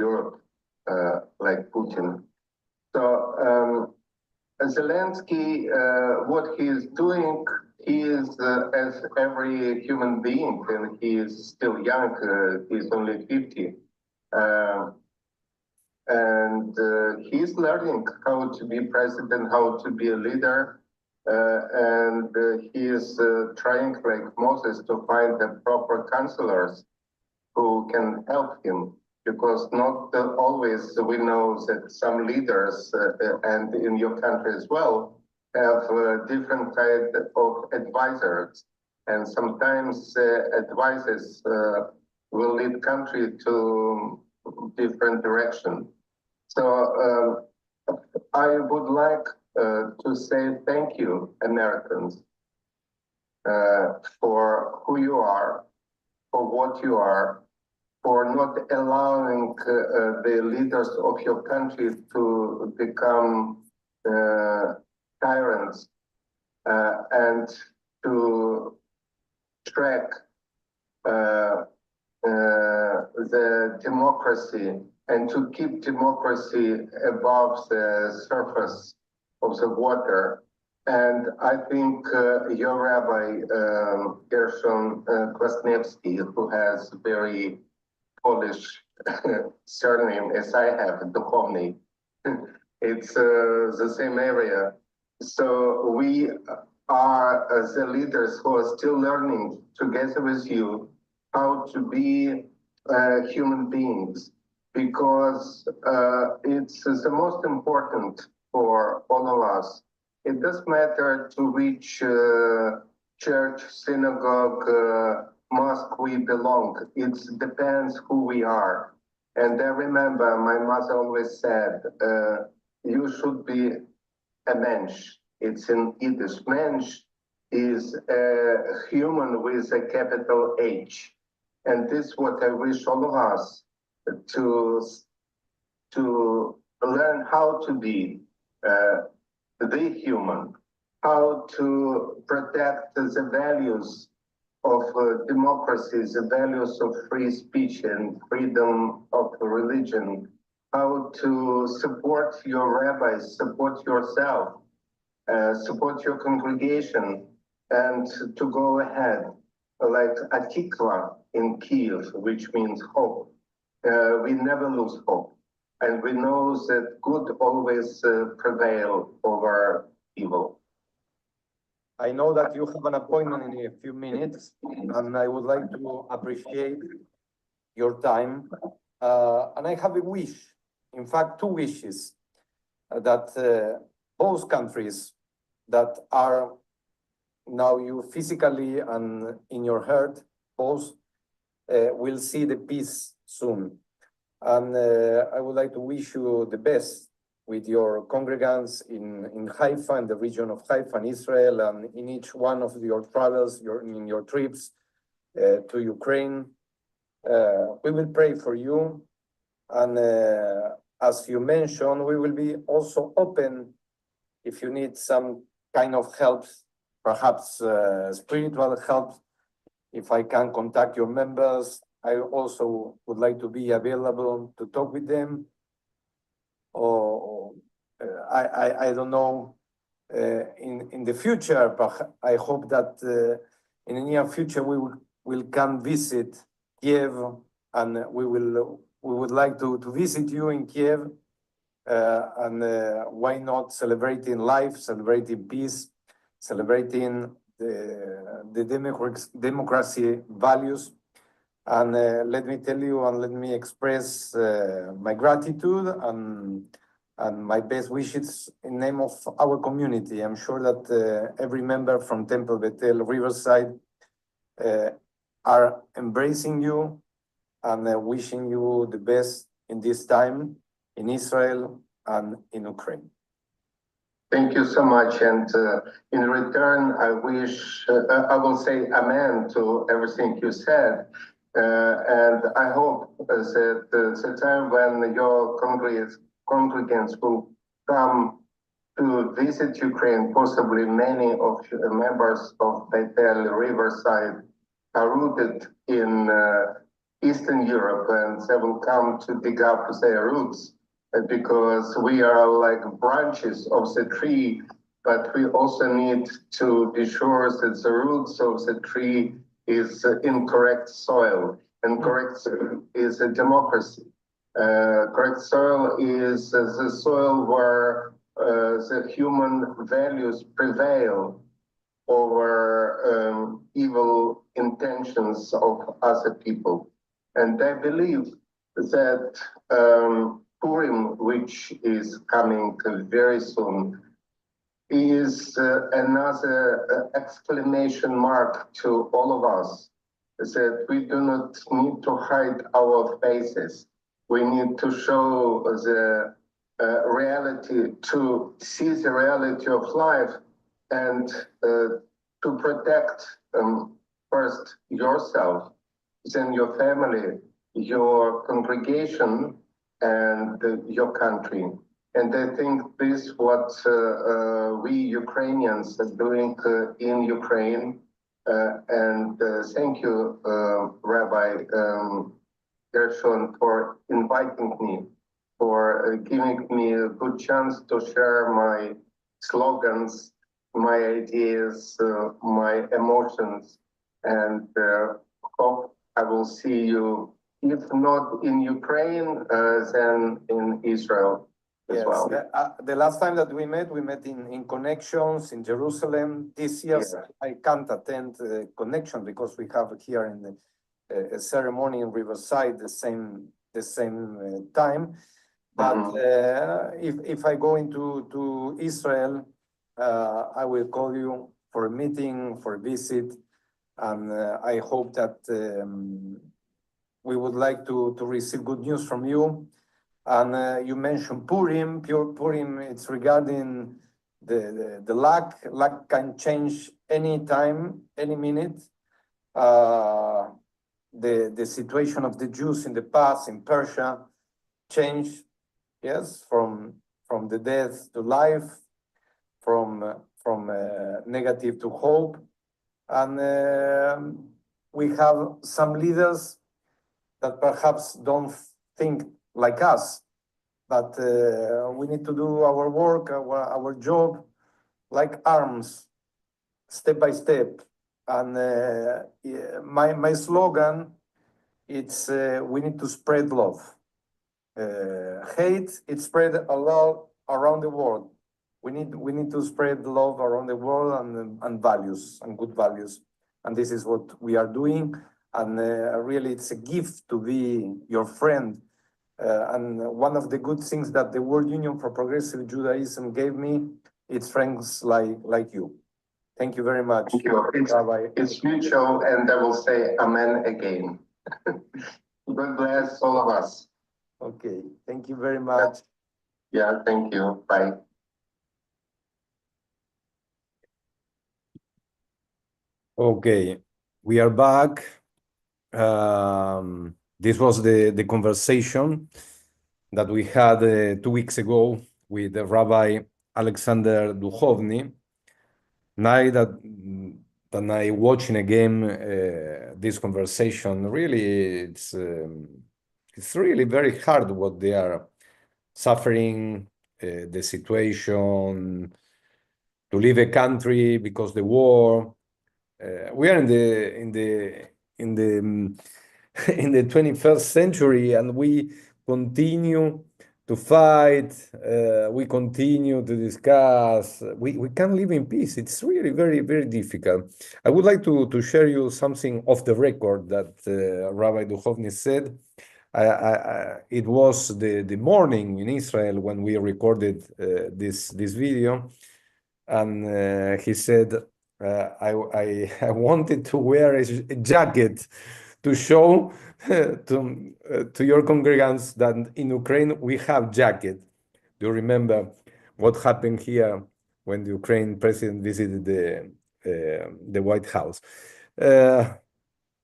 Europe, like Putin. So Zelensky, what he is doing, he is as every human being, and he is still young, he's only 50. And he's learning how to be president, how to be a leader, and he is trying, like Moses, to find the proper counselors who can help him, because not always we know that some leaders, and in your country as well, have different kind of advisors, and sometimes advisors will lead country to different direction. So I would like to say thank you, Americans, for who you are, for what you are, for not allowing the leaders of your country to become tyrants and to track the democracy and to keep democracy above the surface of the water. And I think your Rabbi, Gershon Kwasniewski, who has very Polish surname as I have, Duchovny, it's the same area. So we are the leaders who are still learning together with you how to be human beings, because it's the most important for all of us. It doesn't matter to which church, synagogue, mosque we belong. It depends who we are. And I remember my mother always said, you should be a mensch. It's in Yiddish. Mensch is a human with a capital H. And this is what I wish all of us to learn how to be the human, how to protect the values of democracy, the values of free speech and freedom of religion, how to support your rabbis, support yourself, support your congregation, and to go ahead, like Atikva in Kiev, which means hope. We never lose hope. And we know that good always prevail over evil. I know that you have an appointment in a few minutes, and I would like to appreciate your time. And I have a wish, in fact, two wishes, that both countries that are now you physically and in your heart, both will see the peace soon. And I would like to wish you the best with your congregants in Haifa, in the region of Haifa, in Israel, and in each one of your travels, in your trips to Ukraine. We will pray for you. And as you mentioned, we will be also open if you need some kind of help, perhaps spiritual help. If I can contact your members, I also would like to be available to talk with them, or I don't know in the future, but I hope that in the near future will come visit Kiev, and we would like to visit you in Kiev, and why not celebrating life, celebrating peace, celebrating the democracy values. And let me tell you and let me express my gratitude and my best wishes in name of our community. I'm sure that every member from Temple Bethel Riverside are embracing you and wishing you the best in this time in Israel and in Ukraine. Thank you so much. And in return, I will say amen to everything you said. And I hope that the time when your congregants will come to visit Ukraine, possibly many of members of Bethel Riverside are rooted in Eastern Europe, and they will come to dig up their roots, because we are like branches of the tree, but we also need to be sure that the roots of the tree is in correct soil, and correct soil is a democracy. Correct soil is the soil where the human values prevail over evil intentions of other people. And I believe that Purim, which is coming very soon, is another exclamation mark to all of us, that we do not need to hide our faces. We need to show the reality, to see the reality of life, and to protect first yourself, then your family, your congregation, and your country. And I think this is what we Ukrainians are doing in Ukraine. And thank you, Rabbi Gershon, for inviting me, for giving me a good chance to share my slogans, my ideas, my emotions, and hope I will see you, if not in Ukraine, then in Israel as Yes, well. the last time that we met in Connections in Jerusalem. This year, Yeah. I can't attend Connection because we have here in a ceremony in Riverside the same time. But if I go to Israel, I will call you for a meeting, for a visit, and I hope that we would like to receive good news from you. And you mentioned Purim. Purim, it's regarding the luck. Luck can change any time, any minute. The situation of the Jews in the past in Persia changed, yes, from the death to life, from negative to hope. And we have some leaders that perhaps don't think like us, but we need to do our work, our job, like arms, step by step. And my slogan, it's we need to spread love. Hate, it's spread a lot around the world. We need to spread love around the world, and values, and good values. And this is what we are doing. And really, it's a gift to be your friend. And one of the good things that the World Union for Progressive Judaism gave me, it's friends like you. Thank you very much. Thank you. It's mutual, and I will say amen again. God bless all of us. Okay, thank you very much. Yeah, thank you. Bye. Okay, we are back. This was the conversation that we had 2 weeks ago with Rabbi Alexander Duchovny. Now that I watching again this conversation, really, it's really very hard what they are suffering the situation, to leave a country because the war. We are in the in the 21st century, and we continue to fight. We continue to discuss. We can't live in peace. It's really very, very difficult. I would like to share you something off the record that Rabbi Duchovny said. It was the morning in Israel when we recorded this video, and he said, I wanted to wear a jacket to show to your congregants that in Ukraine we have jacket. Do you remember what happened here when the Ukraine president visited the White House?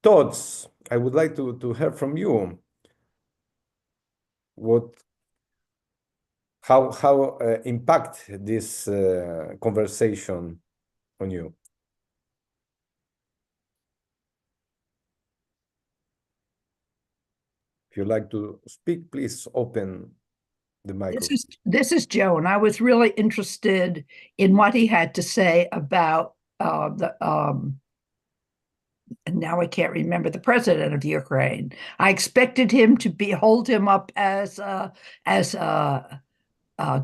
Thoughts? I would like to hear from you. How impact this conversation on you? If you like to speak, please open the microphone. This is Joe, and I was really interested in what he had to say about and now I can't remember the president of Ukraine. I expected him to hold him up as a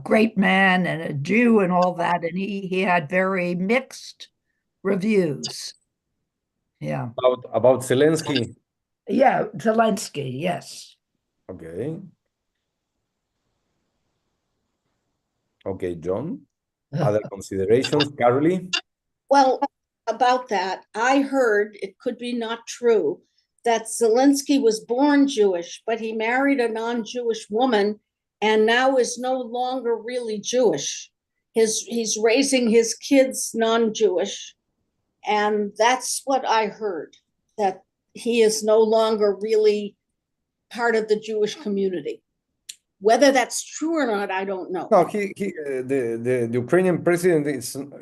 great man and a Jew and all that, and he had very mixed reviews. Yeah. About Zelensky? Yeah, Zelensky, yes. Okay. Okay, John. Other considerations, Carolee? Well, about that, I heard, it could be not true, that Zelensky was born Jewish, but he married a non-Jewish woman and now is no longer really Jewish. He's raising his kids non-Jewish, and that's what I heard, that he is no longer really part of the Jewish community. Whether that's true or not, I don't know. No, the Ukrainian president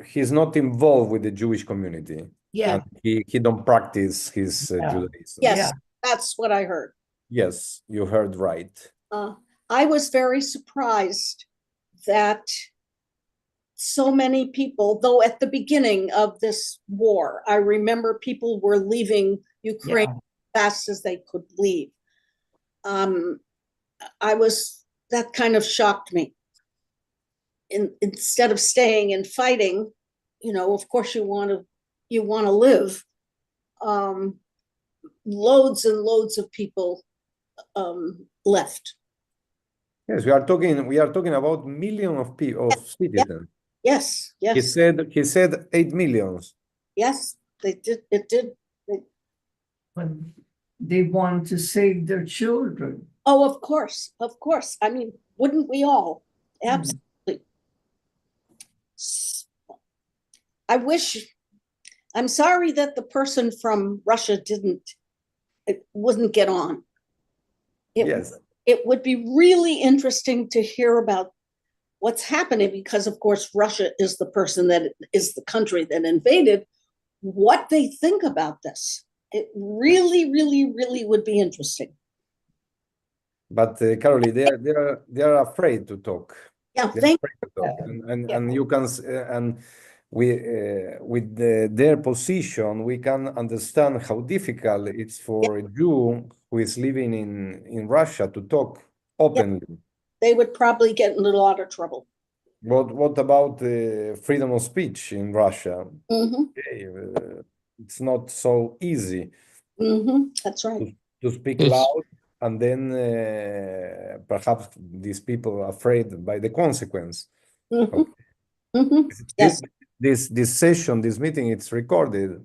he's not involved with the Jewish community. Yeah. And he don't practice his Judaism. Yes, Yeah. that's what I heard. Yes, you heard right. I was very surprised that so many people, though at the beginning of this war, I remember people were leaving Ukraine as fast as they could leave. That kind of shocked me. Instead of staying and fighting, of course you want to live. Loads and loads of people left. Yes, we are talking about millions of people, of citizens. Yes, yes. He said 8 million. Yes, they did. It did. But they want to save their children. Oh, of course, of course. I mean, wouldn't we all? Absolutely. I'm sorry that the person from Russia wouldn't get on. Yes. It would be really interesting to hear about what's happening, because of course Russia is the country that invaded, what they think about this. It really, really, really would be interesting. But Carolee, they are afraid to talk. Yeah, They're afraid to talk. And you can and with their position, we can understand how difficult it's for a Jew who is living in Russia to talk openly. They would probably get in a lot of trouble. What about freedom of speech in Russia? Mm-hmm. Okay, it's not so easy. Mm-hmm. That's right. To speak loud, and then perhaps these people are afraid by the consequence. Mm-hmm. Okay. Mm-hmm. Yes. This session, this meeting, it's recorded.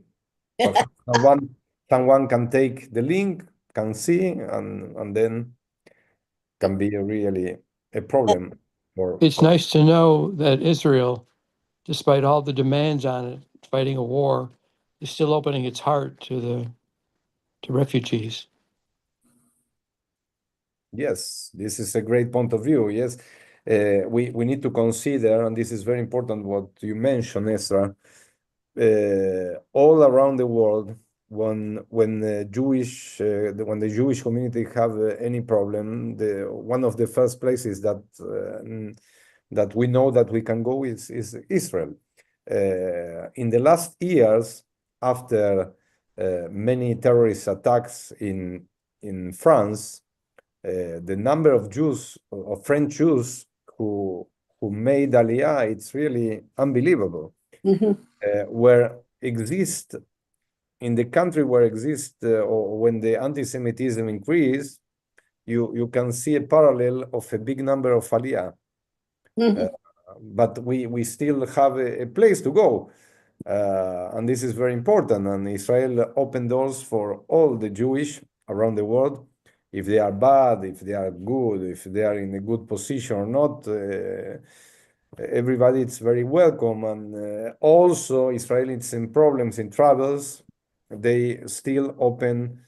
someone can take the link, can see, and then can be really a problem. It's nice to know that Israel, despite all the demands on it, fighting a war, is still opening its heart to refugees. Yes, this is a great point of view. Yes, we need to consider, and this is very important what you mentioned, Ezra, all around the world, when the Jewish community have any problem, one of the first places that that we know that we can go is Israel. In the last years, after many terrorist attacks in France, the number of Jews, of French Jews who made Aliyah, it's really unbelievable. Mhm. Where exist in the country where exist or when the anti-Semitism increase, you can see a parallel of a big number of Aliyah. Mhm. But we still have a place to go. And this is very important. And Israel opened doors for all the Jewish around the world. If they are bad, if they are good, if they are in a good position or not, everybody is very welcome. And also Israel is in problems in travels. They still open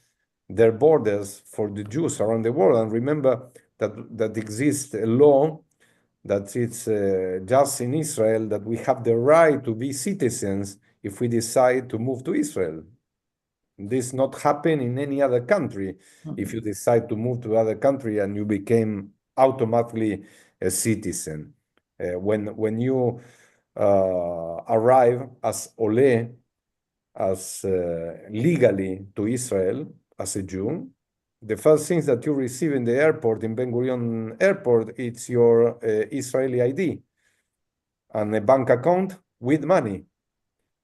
their borders for the Jews around the world. And remember that exists a law that it's just in Israel that we have the right to be citizens if we decide to move to Israel. This not happen in any other country. If you decide to move to other country and you became automatically a citizen. When you arrive as Ole, as legally to Israel as a Jew, the first things that you receive in the airport, in Ben Gurion Airport, it's your Israeli ID and a bank account with money.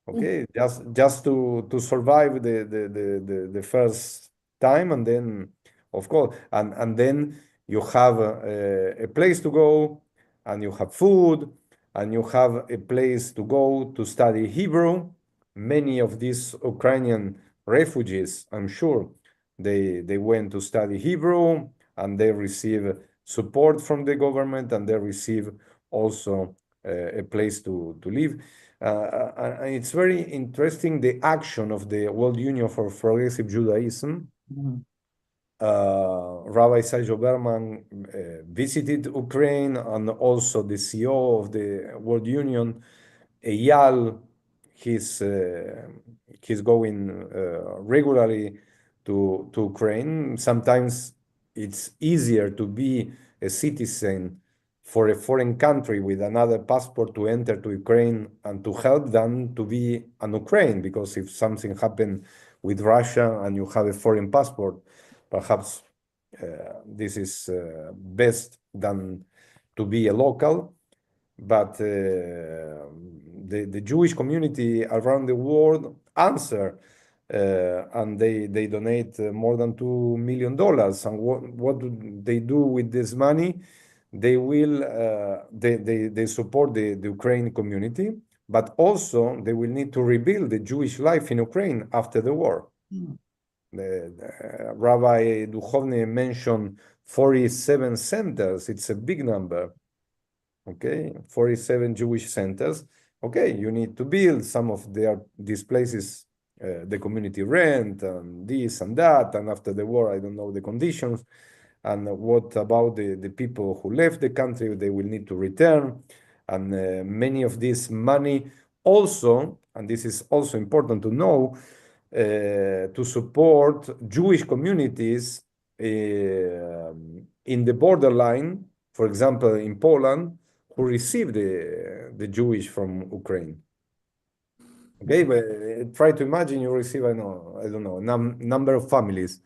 Okay, just to survive the first time, and then of course, and then you have a place to go, and you have food, and you have a place to go to study Hebrew. Many of these Ukrainian refugees, I'm sure, they went to study Hebrew, and they receive support from the government, and they receive also a place to live. And it's very interesting the action of the World Union for Progressive Judaism. Rabbi Sergio Berman visited Ukraine, and also the CEO of the World Union, Eyal, he's going regularly to Ukraine. Sometimes it's easier to be a citizen for a foreign country with another passport to enter to Ukraine and to help than to be an Ukraine, because if something happened with Russia and you have a foreign passport, perhaps this is best than to be a local. But the Jewish community around the world answer, and they donate more than $2 million. And what do they do with this money? They will they support the Ukrainian community, but also they will need to rebuild the Jewish life in Ukraine after the war. Rabbi Duchovny mentioned 47 centers. It's a big number. Okay, 47 Jewish centers. Okay, you need to build some of these places, the community rent and this and that. And after the war, I don't know the conditions. And what about the people who left the country? They will need to return. And many of this money also, and this is also important to know, to support Jewish communities in the borderline, for example, in Poland, who receive the Jewish from Ukraine. Okay, but try to imagine you receive, I don't know, number of families.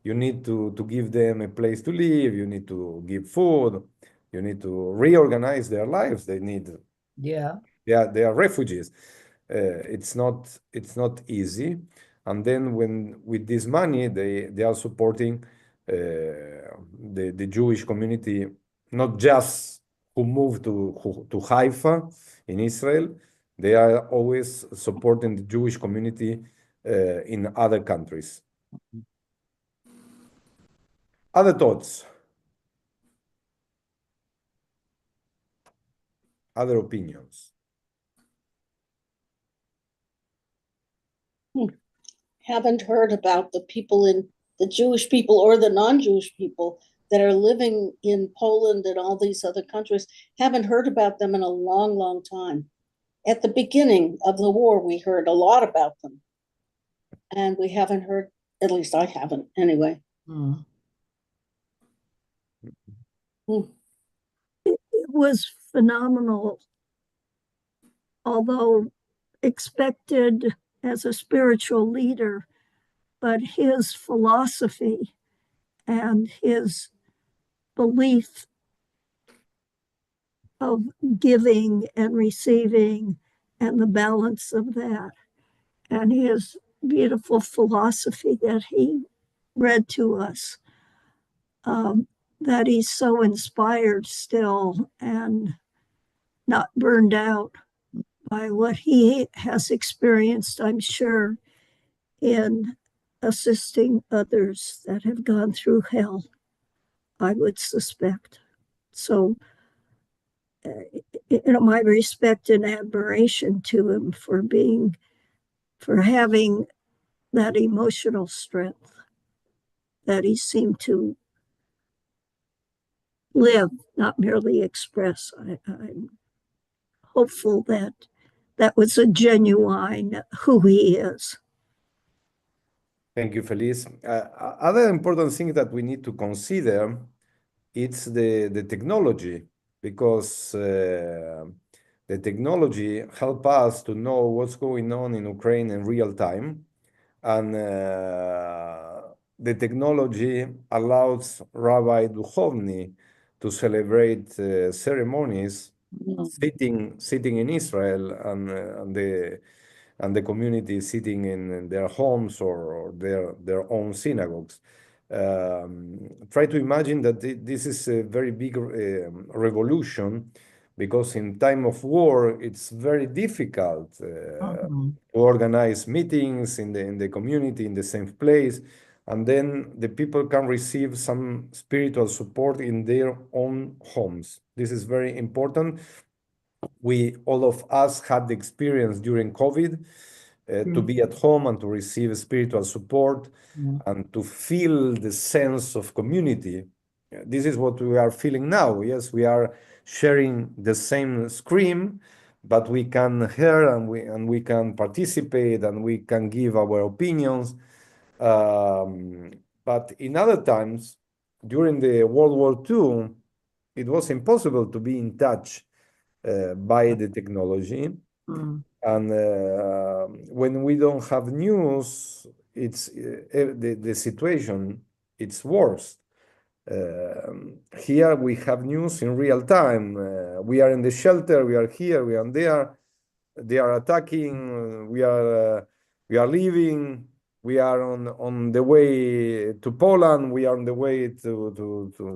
You need to give them a place to live. You need to give food. You need to reorganize their lives. They need. Yeah. They are refugees. It's not easy. And then with this money, they are supporting the Jewish community, not just who moved to Haifa in Israel. They are always supporting the Jewish community in other countries. Other thoughts? Other opinions? Haven't heard about the people the Jewish people or the non-Jewish people that are living in Poland and all these other countries. Haven't heard about them in a long, long time. At the beginning of the war, we heard a lot about them. And we haven't heard, at least I haven't anyway. It was phenomenal, although expected as a spiritual leader, but his philosophy and his belief of giving and receiving and the balance of that, and his beautiful philosophy that he read to us, that he's so inspired still and not burned out by what he has experienced, I'm sure, in assisting others that have gone through hell, I would suspect. So, my respect and admiration to him for having that emotional strength that he seemed to live, not merely express. I'm hopeful that that was a genuine who he is. Thank you, Feliz. Other important thing that we need to consider it's the technology, because the technology help us to know what's going on in Ukraine in real time, and the technology allows Rabbi Duchovny to celebrate ceremonies sitting in Israel, and the community sitting in their homes or their own synagogues. Try to imagine that this is a very big revolution, because in time of war it's very difficult to organize meetings in the community in the same place, and then the people can receive some spiritual support in their own homes. This is very important. All of us had the experience during COVID to be at home and to receive spiritual support and to feel the sense of community. This is what we are feeling now. Yes, we are sharing the same screen, but we can hear and we can participate and we can give our opinions. But in other times, during the World War II, it was impossible to be in touch by the technology. And when we don't have news, it's the situation, it's worse. Here we have news in real time. We are in the shelter, we are here, we are there. They are attacking, we are leaving, we are on the way to Poland, we are on the way to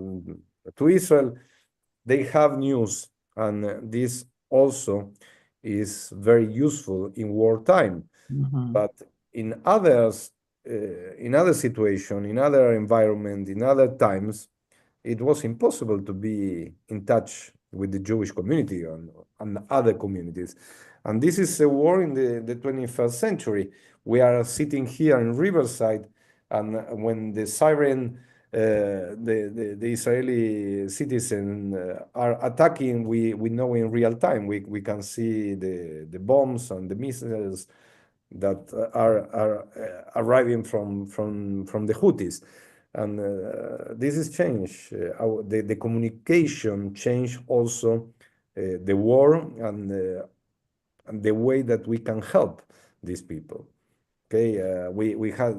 Israel. They have news, and this also is very useful in wartime. But in other situation, in other environment, in other times, it was impossible to be in touch with the Jewish community and other communities. And this is a war in the 21st century. We are sitting here in Riverside, and when the siren, the Israeli citizens are attacking, we know in real time. We can see the bombs and the missiles that are arriving from the Houthis. And this is change. The communication changed also the war and the way that we can help these people. Okay, we had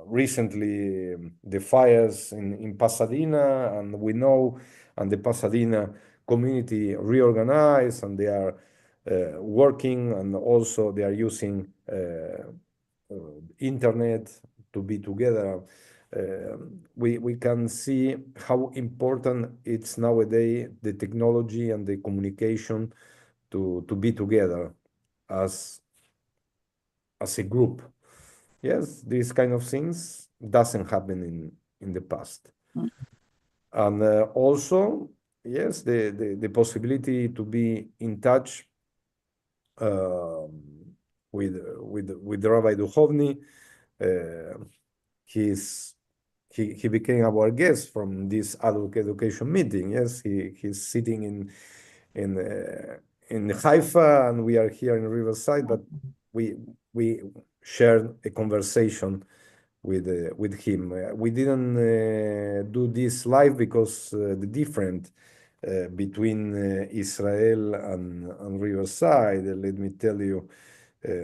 recently the fires in Pasadena, and we know, and the Pasadena community reorganized, and they are working, and also they are using internet to be together. We can see how important it's nowadays, the technology and the communication to be together as a group. Yes, these kind of things doesn't happen in the past. And also, yes, the possibility to be in touch with Rabbi Duchovny. He became our guest from this adult education meeting. Yes, he's sitting in Haifa, and we are here in Riverside, but we shared a conversation with him. We didn't do this live because the different between Israel and Riverside. Let me tell you,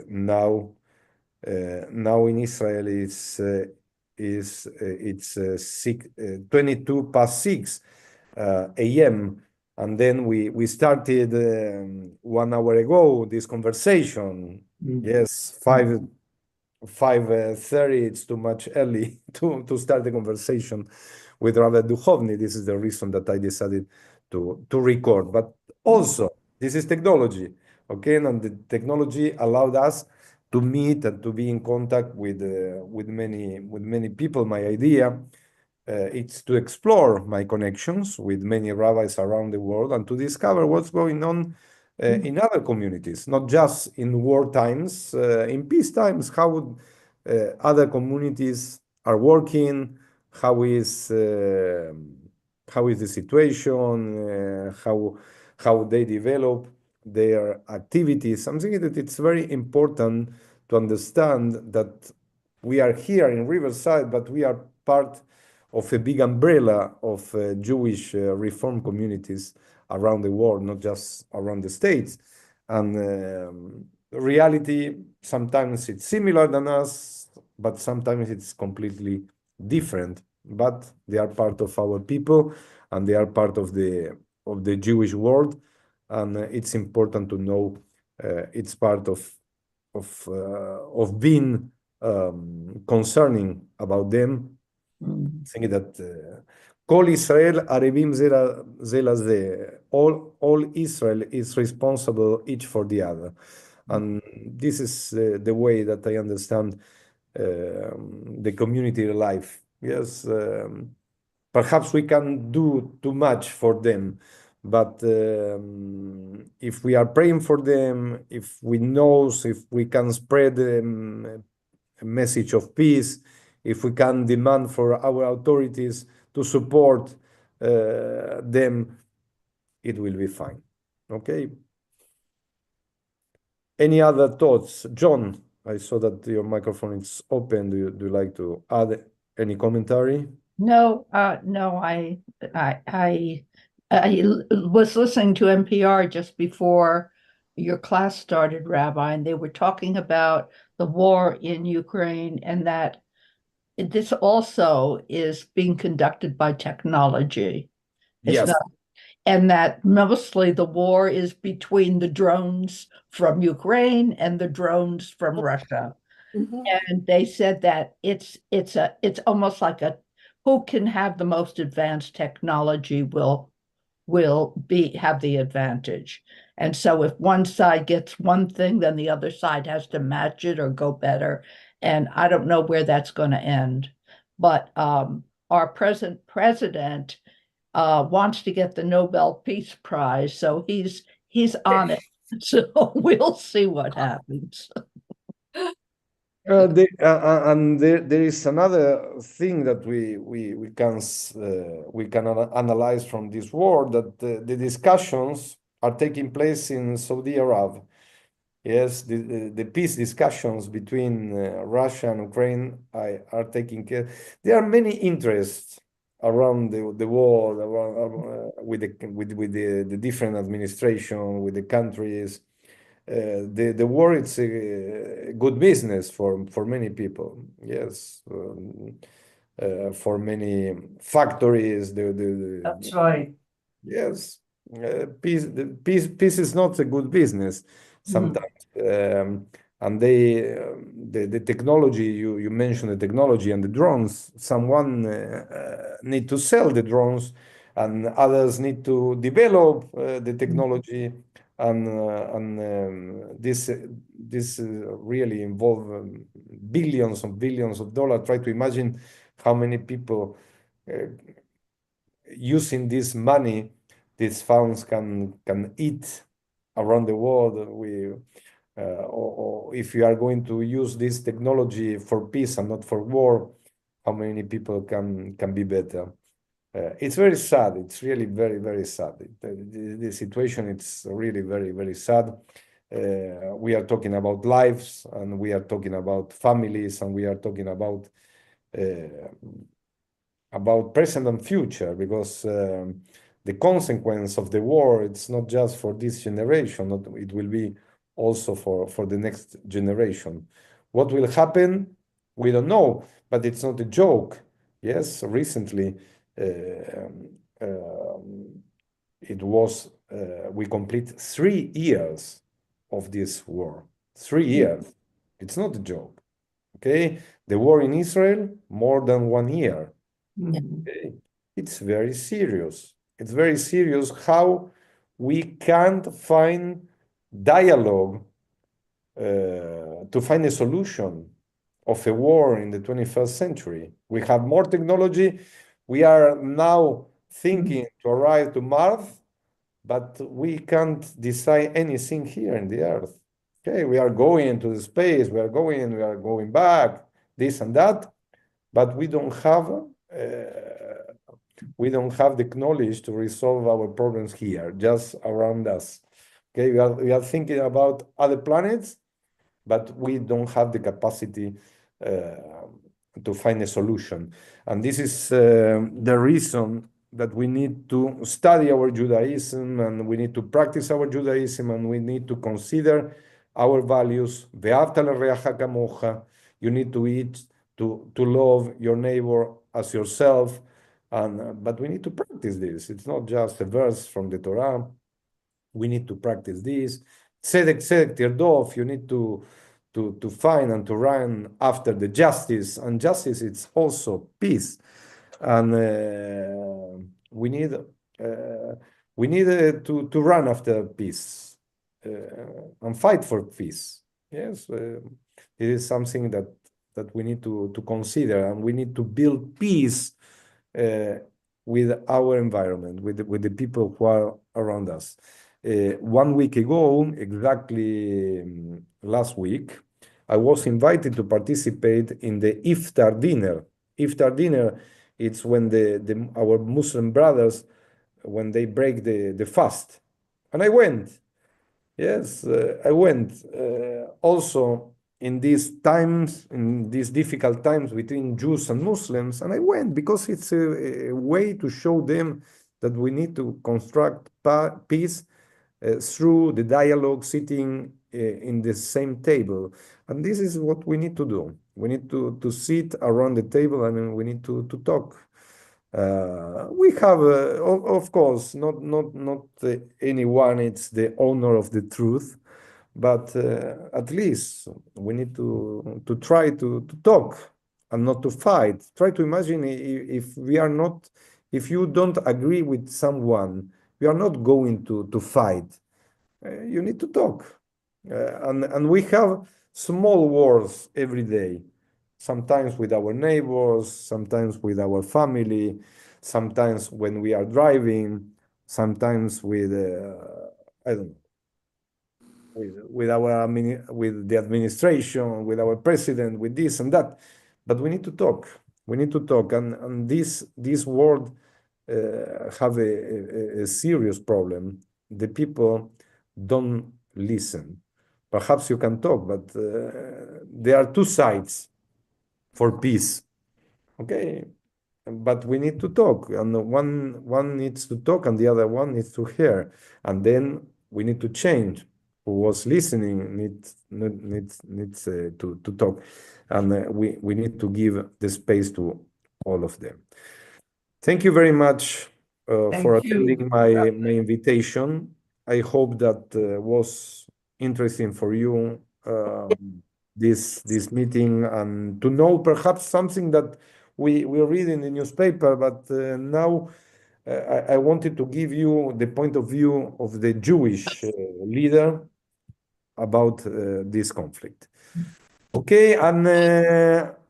now in Israel it's 22 past 6 a.m. And then we started 1 hour ago this conversation. Yes, 5:30. It's too much early to start the conversation with Rabbi Duchovny. This is the reason that I decided to record. But also, this is technology, okay? And the technology allowed us to meet and to be in contact with many people. My idea it's to explore my connections with many rabbis around the world and to discover what's going on in other communities, not just in war times, in peace times, how other communities are working, how is the situation, how they develop their activities. I'm thinking that it's very important to understand that we are here in Riverside, but we are part of a big umbrella of Jewish Reform communities around the world, not just around the States. And reality, sometimes it's similar than us, but sometimes it's completely different. But they are part of our people, and they are part of the Jewish world. And it's important to know it's part of being concerning about them. Thinking that Kol Israel Arevim ze laze. All Israel is responsible each for the other, and this is the way that I understand the community life. Yes, perhaps we can do too much for them, but if we are praying for them, if we can spread a message of peace, if we can demand for our authorities to support them, it will be fine. Okay. Any other thoughts? John, I saw that your microphone is open. Do you like to add any commentary? No, no, I was listening to NPR just before your class started, Rabbi, and they were talking about the war in Ukraine and that this also is being conducted by technology. Yes. And that mostly the war is between the drones from Ukraine and the drones from Russia. And they said that it's almost like who can have the most advanced technology will have the advantage. And so if one side gets one thing, then the other side has to match it or go better. And I don't know where that's going to end. But our present president wants to get the Nobel Peace Prize, so he's on it. So we'll see what happens. And there is another thing that we can analyze from this war, that the discussions are taking place in Saudi Arabia. Yes, the peace discussions between Russia and Ukraine are taking care. There are many interests around the world, with the different administration, with the countries. The war, it's a good business for many people. Yes, for many factories. That's right. Yes, peace is not a good business sometimes. And the technology, you mentioned the technology and the drones. Someone need to sell the drones, and others need to develop the technology. And this really involve billions of dollars. Try to imagine how many people using this money, these funds can eat around the world. Or if you are going to use this technology for peace and not for war, how many people can be better? It's very sad. It's really very, very sad. The situation, it's really very, very sad. We are talking about lives, and we are talking about families, and we are talking about present and future, because the the consequence of the war, it's not just for this generation, it will be also for the next generation. What will happen? We don't know, but it's not a joke. Yes, recently it was, we complete 3 years of this war. 3 years. It's not a joke. Okay, the war in Israel, more than 1 year. Okay? It's very serious. It's very serious how we can't find dialogue to find a solution of a war in the 21st century. We have more technology. We are now thinking to arrive to Mars, but we can't decide anything here in the Earth. Okay, we are going into the space, we are going back, this and that, but we don't have the knowledge to resolve our problems here, just around us. Okay, we are thinking about other planets, but we don't have the capacity to find a solution. And this is the reason that we need to study our Judaism, and we need to practice our Judaism, and we need to consider our values. You need to eat, to love your neighbor as yourself. But we need to practice this. It's not just a verse from the Torah. We need to practice this. Tzedek, tzedek tirdof. You need to find and to run after the justice. And justice, it's also peace. And we need to run after peace and fight for peace. Yes, it is something that we need to consider, and we need to build peace with our environment, with the people who are around us. 1 week ago, exactly last week, I was invited to participate in the Iftar dinner. Iftar dinner, it's when our Muslim brothers, when they break the fast. And I went. Yes, I went. Also, in these times, in these difficult times between Jews and Muslims, and I went because it's a way to show them that we need to construct peace through the dialogue, sitting in the same table. And this is what we need to do. We need to sit around the table, and we need to talk. We have, of course, not anyone, it's the owner of the truth, but at least we need to try to talk and not to fight. Try to imagine if you don't agree with someone, you are not going to fight. You need to talk. And we have small wars every day, sometimes with our neighbors, sometimes with our family, sometimes when we are driving, sometimes with, I don't know, with the administration, with our president, with this and that. But we need to talk. We need to talk. And this world have a serious problem. The people don't listen. Perhaps you can talk, but there are 2 sides for peace. Okay, but we need to talk, and one needs to talk, and the other one needs to hear, and then we need to change. Who was listening needs to talk, and we need to give the space to all of them. Thank you very much for attending my invitation. I hope that was interesting for you, this meeting, and to know perhaps something that we read in the newspaper, but now I wanted to give you the point of view of the Jewish leader about this conflict. Okay, and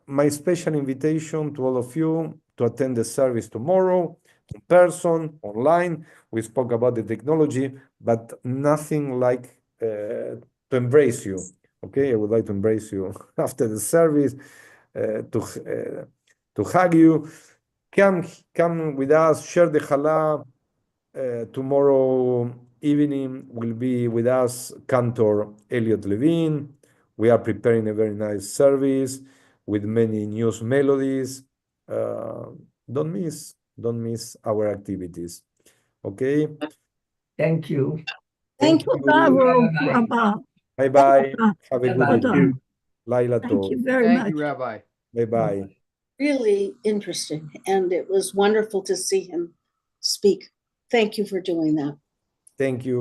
my special invitation to all of you to attend the service tomorrow, in person, online. We spoke about the technology, but nothing like to embrace you. Okay, I would like to embrace you after the service, to hug you. Come with us, share the challah. Tomorrow evening will be with us Cantor Elliot Levine. We are preparing a very nice service with many new melodies. Don't miss our activities. Okay. Thank you. Thank you. Todaro Bye-bye. Rabba. Bye-bye. Have a Bye-bye. good evening. Laila Thank you Tov. very Thank much. you, Rabbi. Bye-bye. Really interesting, and it was wonderful to see him speak. Thank you for doing that. Thank you.